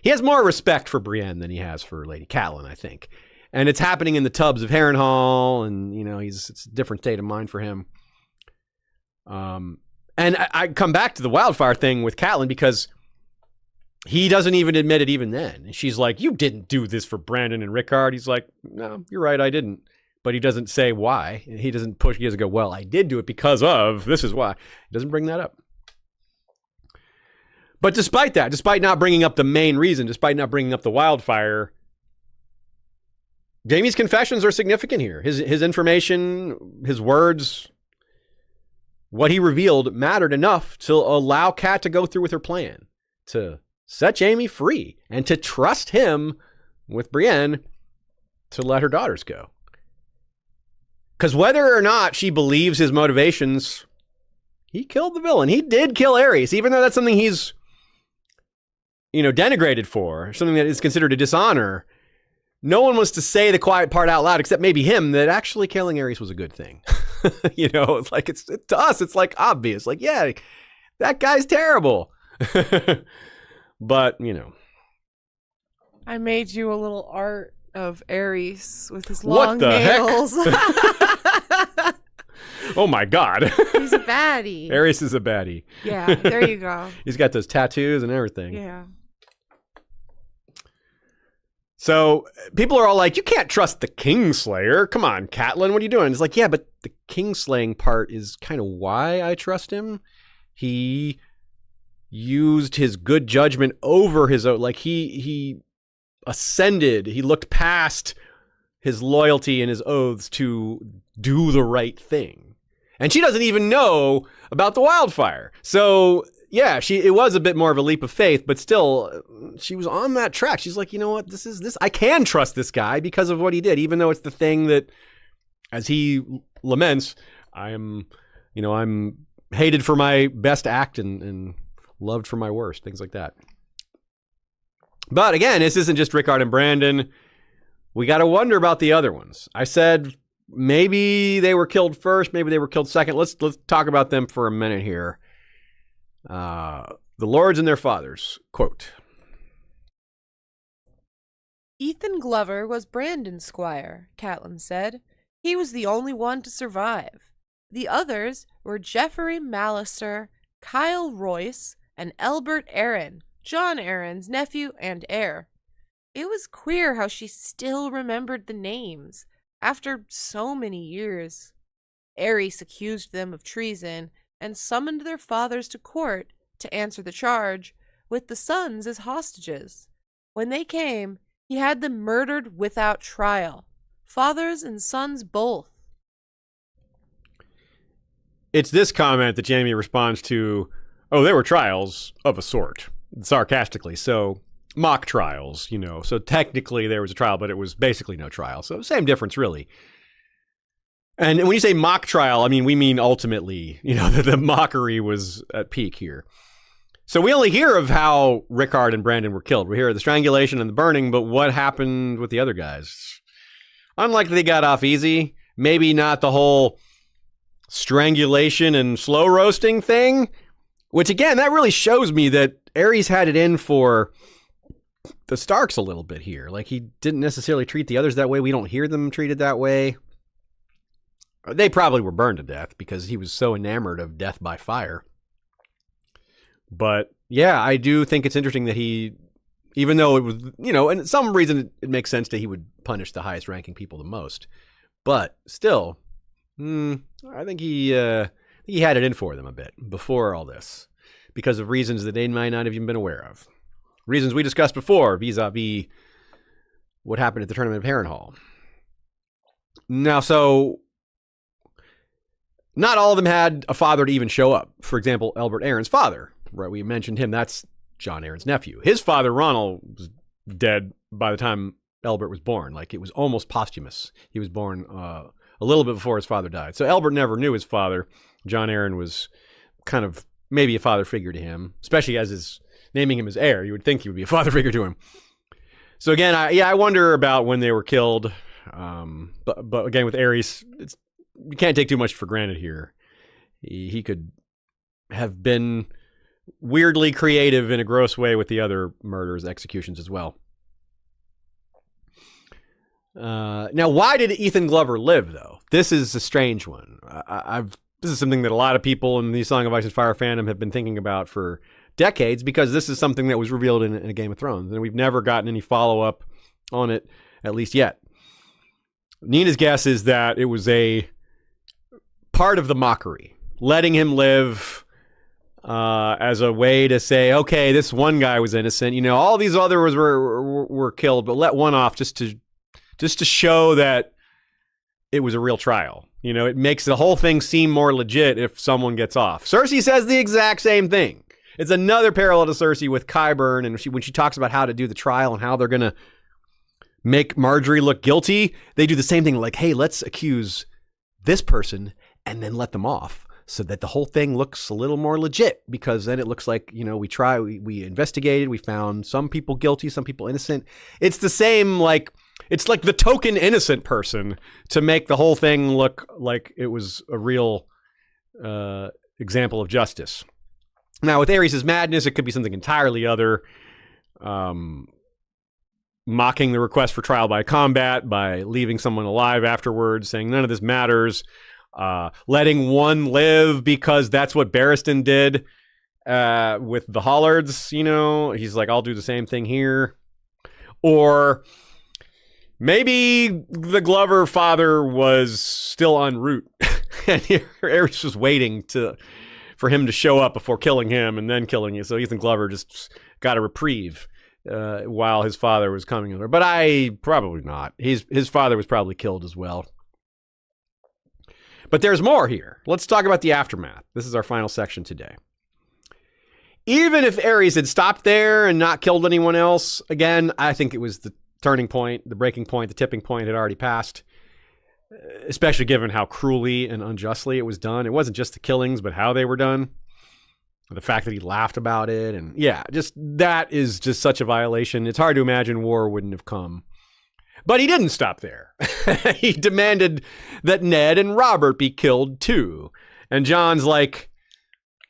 he has more respect for Brienne than he has for Lady Catelyn, I think. And it's happening in the tubs of Harrenhal, and, it's a different state of mind for him. And I come back to the wildfire thing with Catelyn because he doesn't even admit it even then. And she's like, you didn't do this for Brandon and Rickard. He's like, no, you're right, I didn't. But he doesn't say why. He doesn't push. He doesn't go, well, I did do it because of, this is why. He doesn't bring that up. But despite that, despite not bringing up the main reason, despite not bringing up the wildfire, Jaime's confessions are significant here. His information, his words, what he revealed mattered enough to allow Kat to go through with her plan, to set Jaime free, and to trust him with Brienne to let her daughters go. Because whether or not she believes his motivations, he killed the villain. He did kill Aerys, even though that's something he's, denigrated for, something that is considered a dishonor. No one wants to say the quiet part out loud, except maybe him, that actually killing Aerys was a good thing. It's to us, it's obvious. Yeah, that guy's terrible. But, you know. I made you a little art of Aerys with his What long the heck? nails. Oh my God. He's a baddie. Aerys is a baddie. Yeah, there you go. He's got those tattoos and everything. Yeah. So people are all like, you can't trust the Kingslayer. Come on, Catelyn, what are you doing? It's like, yeah, but the Kingslaying part is kind of why I trust him. He used his good judgment over his own, like he ascended. He looked past his loyalty and his oaths to do the right thing. And she doesn't even know about the wildfire. So yeah, it was a bit more of a leap of faith, but still she was on that track. She's like, you know what, this I can trust this guy because of what he did, even though it's the thing that, as he laments, I'm hated for my best act and loved for my worst, things like that. But again, this isn't just Rickard and Brandon. We got to wonder about the other ones. I said maybe they were killed first, maybe they were killed second. Let's talk about them for a minute here. The lords and their fathers. Quote. Ethan Glover was Brandon's squire, Catelyn said. He was the only one to survive. The others were Jeffrey Mallister, Kyle Royce, and Elbert Arryn, John Arryn's nephew and heir. It was queer how she still remembered the names after so many years. Aerys accused them of treason and summoned their fathers to court to answer the charge, with the sons as hostages. When they came, he had them murdered without trial, fathers and sons both. It's this comment that Jaime responds to, oh, there were trials of a sort, sarcastically. So mock trials, So technically there was a trial, but it was basically no trial. So same difference, really. And when you say mock trial, I mean, we mean ultimately, the mockery was at peak here. So we only hear of how Rickard and Brandon were killed. We hear of the strangulation and the burning, but what happened with the other guys? Unlikely they got off easy. Maybe not the whole strangulation and slow roasting thing, which again, that really shows me that Aerys had it in for the Starks a little bit here. Like, he didn't necessarily treat the others that way. We don't hear them treated that way. They probably were burned to death because he was so enamored of death by fire. But yeah, I do think it's interesting that he, even though it was, and some reason it makes sense that he would punish the highest ranking people the most. But still, I think he had it in for them a bit before all this because of reasons that they might not have even been aware of. Reasons we discussed before vis-a-vis what happened at the Tournament of Harrenhal. Now, so not all of them had a father to even show up. For example, Elbert Arryn's father, right? We mentioned him. That's John Arryn's nephew. His father, Ronald, was dead by the time Elbert was born. Like, it was almost posthumous. He was born a little bit before his father died. So Elbert never knew his father. John Arryn was kind of maybe a father figure to him, especially as his naming him as heir. You would think he would be a father figure to him. So again, I wonder about when they were killed. But again, with Aerys, you can't take too much for granted here. He could have been weirdly creative in a gross way with the other murders, executions as well. Now, why did Ethan Glover live, though? This is a strange one. This is something that a lot of people in the Song of Ice and Fire fandom have been thinking about for decades, because this is something that was revealed in a Game of Thrones, and we've never gotten any follow-up on it, at least yet. Nina's guess is that it was a part of the mockery, letting him live as a way to say, okay, this one guy was innocent. All these others were killed, but let one off just to show that it was a real trial. It makes the whole thing seem more legit if someone gets off. Cersei says the exact same thing. It's another parallel to Cersei with Qyburn, and when she talks about how to do the trial and how they're going to make Marjorie look guilty, they do the same thing, like, hey, let's accuse this person and then let them off so that the whole thing looks a little more legit, because then it looks like, we investigated, we found some people guilty, some people innocent. It's the same, it's like the token innocent person to make the whole thing look like it was a real example of justice. Now, with Aerys' madness, it could be something entirely other. mocking the request for trial by combat by leaving someone alive afterwards, saying none of this matters, letting one live because that's what Barristan did with the Hollards. He's like, I'll do the same thing here. Or maybe the Glover father was still en route and Aerys was waiting for him to show up before killing him and then killing you. So Ethan Glover just got a reprieve while his father was coming over. But probably not. His father was probably killed as well. But there's more here. Let's talk about the aftermath. This is our final section today. Even if Aerys had stopped there and not killed anyone else, again, I think it was the turning point, the breaking point, the tipping point had already passed, especially given how cruelly and unjustly it was done. It wasn't just the killings, but how they were done. The fact that he laughed about it. And yeah, that is just such a violation. It's hard to imagine war wouldn't have come. But he didn't stop there. He demanded that Ned and Robert be killed too. And Jon's like,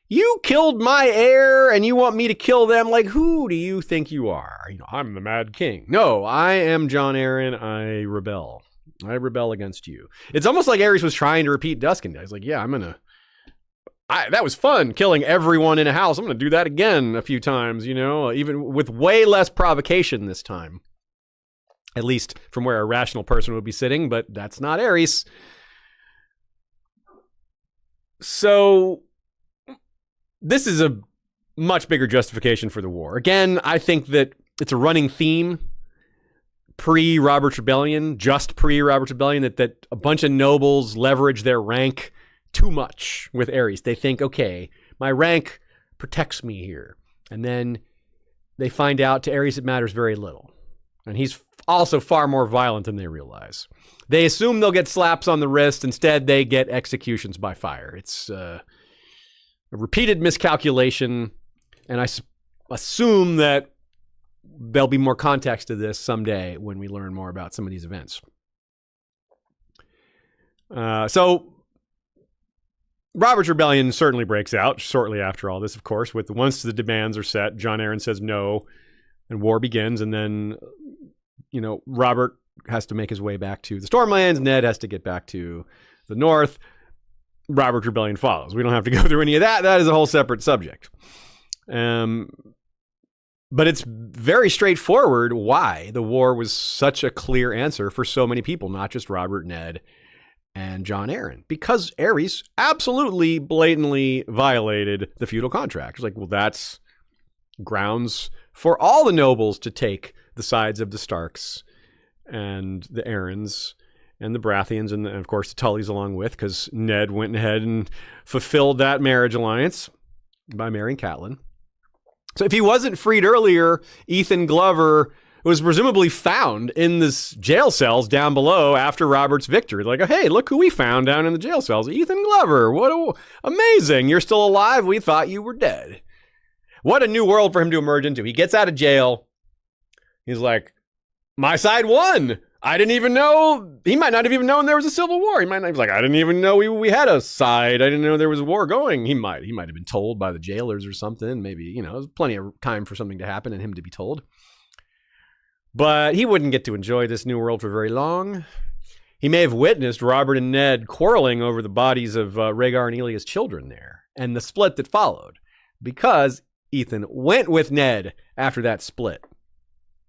you killed my heir and you want me to kill them? Like, who do you think you are? I'm the Mad King. No, I am Jon Arryn. I rebel. I rebel against you. It's almost like Aerys was trying to repeat Duskendale. He's like, yeah, that was fun killing everyone in a house. I'm going to do that again a few times, even with way less provocation this time. At least from where a rational person would be sitting, but that's not Aerys. So this is a much bigger justification for the war. Again, I think that it's a running theme pre-Robert's Rebellion, just pre-Robert's Rebellion, that a bunch of nobles leverage their rank too much with Aerys. They think, okay, my rank protects me here. And then they find out to Aerys it matters very little. And he's also far more violent than they realize. They assume they'll get slaps on the wrist. Instead, they get executions by fire. It's a repeated miscalculation. And I assume that there'll be more context to this someday when we learn more about some of these events. So Robert's Rebellion certainly breaks out shortly after all this, of course, once the demands are set, Jon Arryn says no, and war begins, and then, Robert has to make his way back to the Stormlands, Ned has to get back to the north, Robert's Rebellion follows. We don't have to go through any of that. That is a whole separate subject. But it's very straightforward why the war was such a clear answer for so many people, not just Robert, Ned, and Jon Arryn, because Aerys absolutely blatantly violated the feudal contract. It's like, well, that's grounds for all the nobles to take the sides of the Starks and the Arryns and the Baratheons and of course the Tullys along with, because Ned went ahead and fulfilled that marriage alliance by marrying Catelyn. So if he wasn't freed earlier, Ethan Glover was presumably found in this jail cells down below after Robert's victory. Like, oh, hey, look who we found down in the jail cells. Ethan Glover. Amazing. You're still alive. We thought you were dead. What a new world for him to emerge into. He gets out of jail. He's like, my side won. I didn't even know. He might not have even known there was a civil war. He might not. He's like, I didn't even know we had a side. I didn't know there was a war going. He might have been told by the jailers or something. Maybe, there's plenty of time for something to happen and him to be told. But he wouldn't get to enjoy this new world for very long. He may have witnessed Robert and Ned quarreling over the bodies of Rhaegar and Elia's children there and the split that followed, because Ethan went with Ned after that split.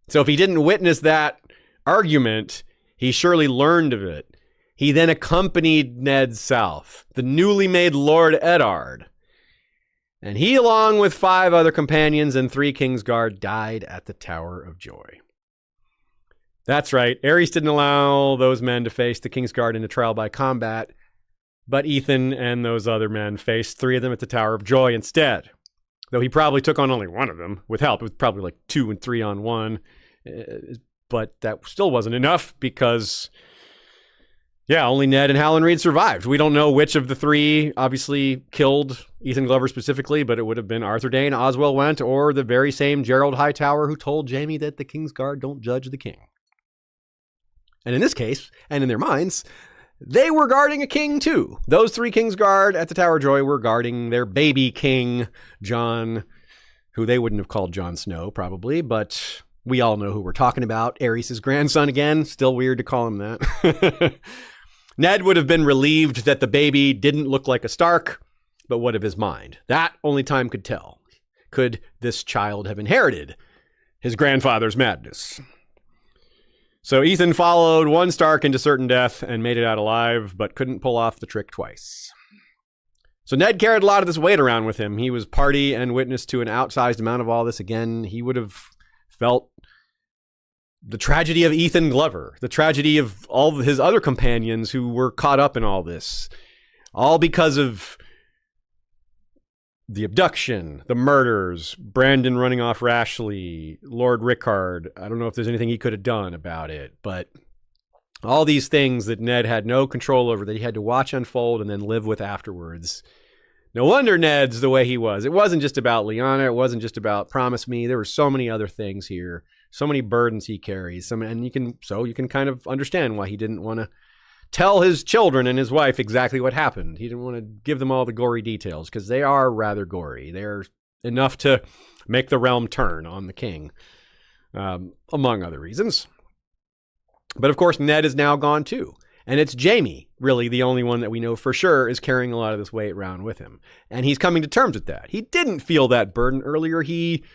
So if he didn't witness that argument, he surely learned of it. He then accompanied Ned south, the newly made Lord Eddard. And he, along with 5 other companions and 3 Kingsguard, died at the Tower of Joy. That's right, Aerys didn't allow those men to face the Kingsguard in a trial by combat, but Ethan and those other men faced 3 of them at the Tower of Joy instead. Though he probably took on only 1 of them with help. It was probably like 2 and 3 on 1. But that still wasn't enough because, only Ned and Howland Reed survived. We don't know which of the 3 obviously killed Ethan Glover specifically, but it would have been Arthur Dayne, Oswell Went, or the very same Gerald Hightower who told Jaime that the Kingsguard don't judge the king. And in this case, and in their minds, they were guarding a king too. Those 3 Kingsguard at the Tower of Joy were guarding their baby king, Jon, who they wouldn't have called Jon Snow, probably, but we all know who we're talking about. Aerys' grandson again. Still weird to call him that. Ned would have been relieved that the baby didn't look like a Stark, but what of his mind? That only time could tell. Could this child have inherited his grandfather's madness? So Ethan followed one Stark into certain death and made it out alive, but couldn't pull off the trick twice. So Ned carried a lot of this weight around with him. He was party and witness to an outsized amount of all this. Again, he would have felt the tragedy of Ethan Glover, the tragedy of all of his other companions who were caught up in all this, all because of the abduction, the murders, Brandon running off rashly, Lord Rickard. I don't know if there's anything he could have done about it, but all these things that Ned had no control over, that he had to watch unfold and then live with afterwards. No wonder Ned's the way he was. It wasn't just about Lyanna. It wasn't just about Promise Me. There were so many other things here, so many burdens he carries. And you can kind of understand why he didn't want to tell his children and his wife exactly what happened. He didn't want to give them all the gory details because they are rather gory. They're enough to make the realm turn on the king, among other reasons. But of course, Ned is now gone too. And it's Jaime, really the only one that we know for sure is carrying a lot of this weight around with him. And he's coming to terms with that. He didn't feel that burden earlier. He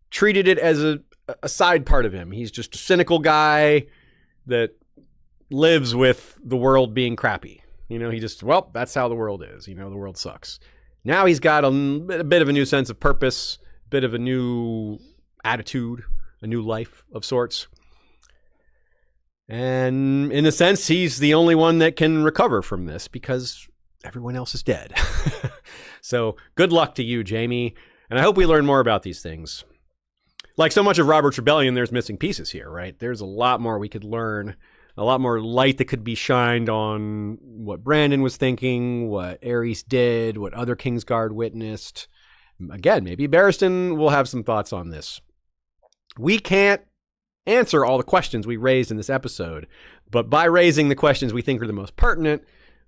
treated it as a side part of him. He's just a cynical guy that lives with the world being crappy. You know, that's how the world is. You know, the world sucks. Now he's got a bit of a new sense of purpose, a bit of a new attitude, a new life of sorts. And in a sense, he's the only one that can recover from this because everyone else is dead. So good luck to you, Jaime. And I hope we learn more about these things. Like so much of Robert's Rebellion, there's missing pieces here, right? There's a lot more we could learn, a lot more light that could be shined on what Brandon was thinking, what Aerys did, what other Kingsguard witnessed. Again, maybe Barristan will have some thoughts on this. We can't answer all the questions we raised in this episode, but by raising the questions we think are the most pertinent,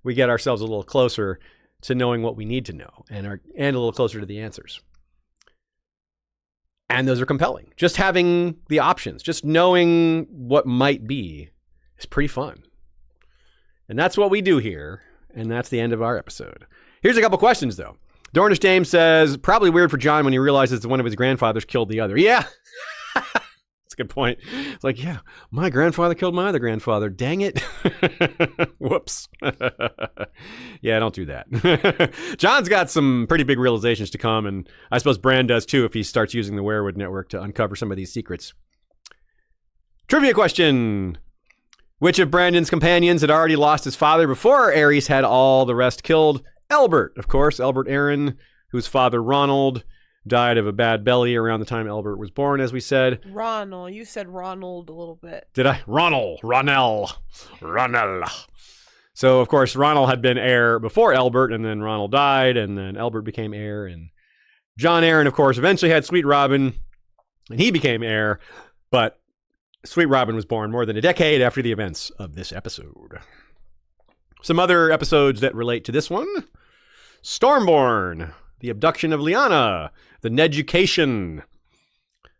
we get ourselves a little closer to knowing what we need to know and a little closer to the answers. And those are compelling. Just having the options, just knowing what might be is pretty fun. And that's what we do here, and that's the end of our episode. Here's a couple questions, though. Dornish James says, probably weird for Jon when he realizes that one of his grandfathers killed the other. Yeah. Good point. It's like, yeah, my grandfather killed my other grandfather. Dang it. Whoops. Yeah, don't do that. Jon's got some pretty big realizations to come, and I suppose Bran does too if he starts using the Weirwood Network to uncover some of these secrets. Trivia question. Which of Brandon's companions had already lost his father before Aerys had all the rest killed? Elbert, of course. Elbert Arryn, whose father Ronald died of a bad belly around the time Elbert was born, as we said. Ronald. You said Ronald a little bit. Did I? Ronald. So, of course, Ronald had been heir before Elbert, and then Ronald died, and then Elbert became heir. And Jon Arryn, of course, eventually had Sweet Robin, and he became heir. But Sweet Robin was born more than a decade after the events of this episode. Some other episodes that relate to this one. Stormborn. The abduction of Lyanna. The Neducation,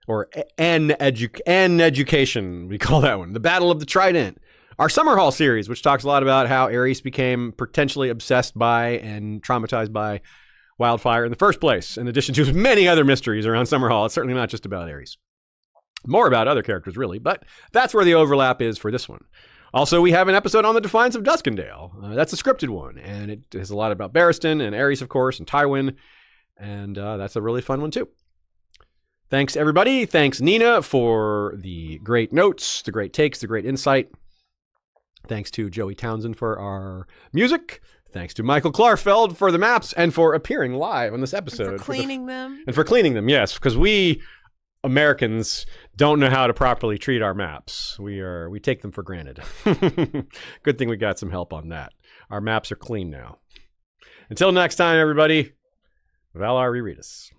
or an education, we call that one. The Battle of the Trident. Our Summerhall series, which talks a lot about how Aerys became potentially obsessed by and traumatized by wildfire in the first place, in addition to many other mysteries around Summerhall. It's certainly not just about Aerys. More about other characters, really, but that's where the overlap is for this one. Also, we have an episode on the Defiance of Duskendale. That's a scripted one, and it has a lot about Barristan and Aerys, of course, and Tywin. And that's a really fun one, too. Thanks, everybody. Thanks, Nina, for the great notes, the great takes, the great insight. Thanks to Joey Townsend for our music. Thanks to Michael Klarfeld for the maps and for appearing live on this episode. And for cleaning them. And for cleaning them, yes, because we Americans don't know how to properly treat our maps. We take them for granted. Good thing we got some help on that. Our maps are clean now. Until next time, everybody. Valar Reread Us.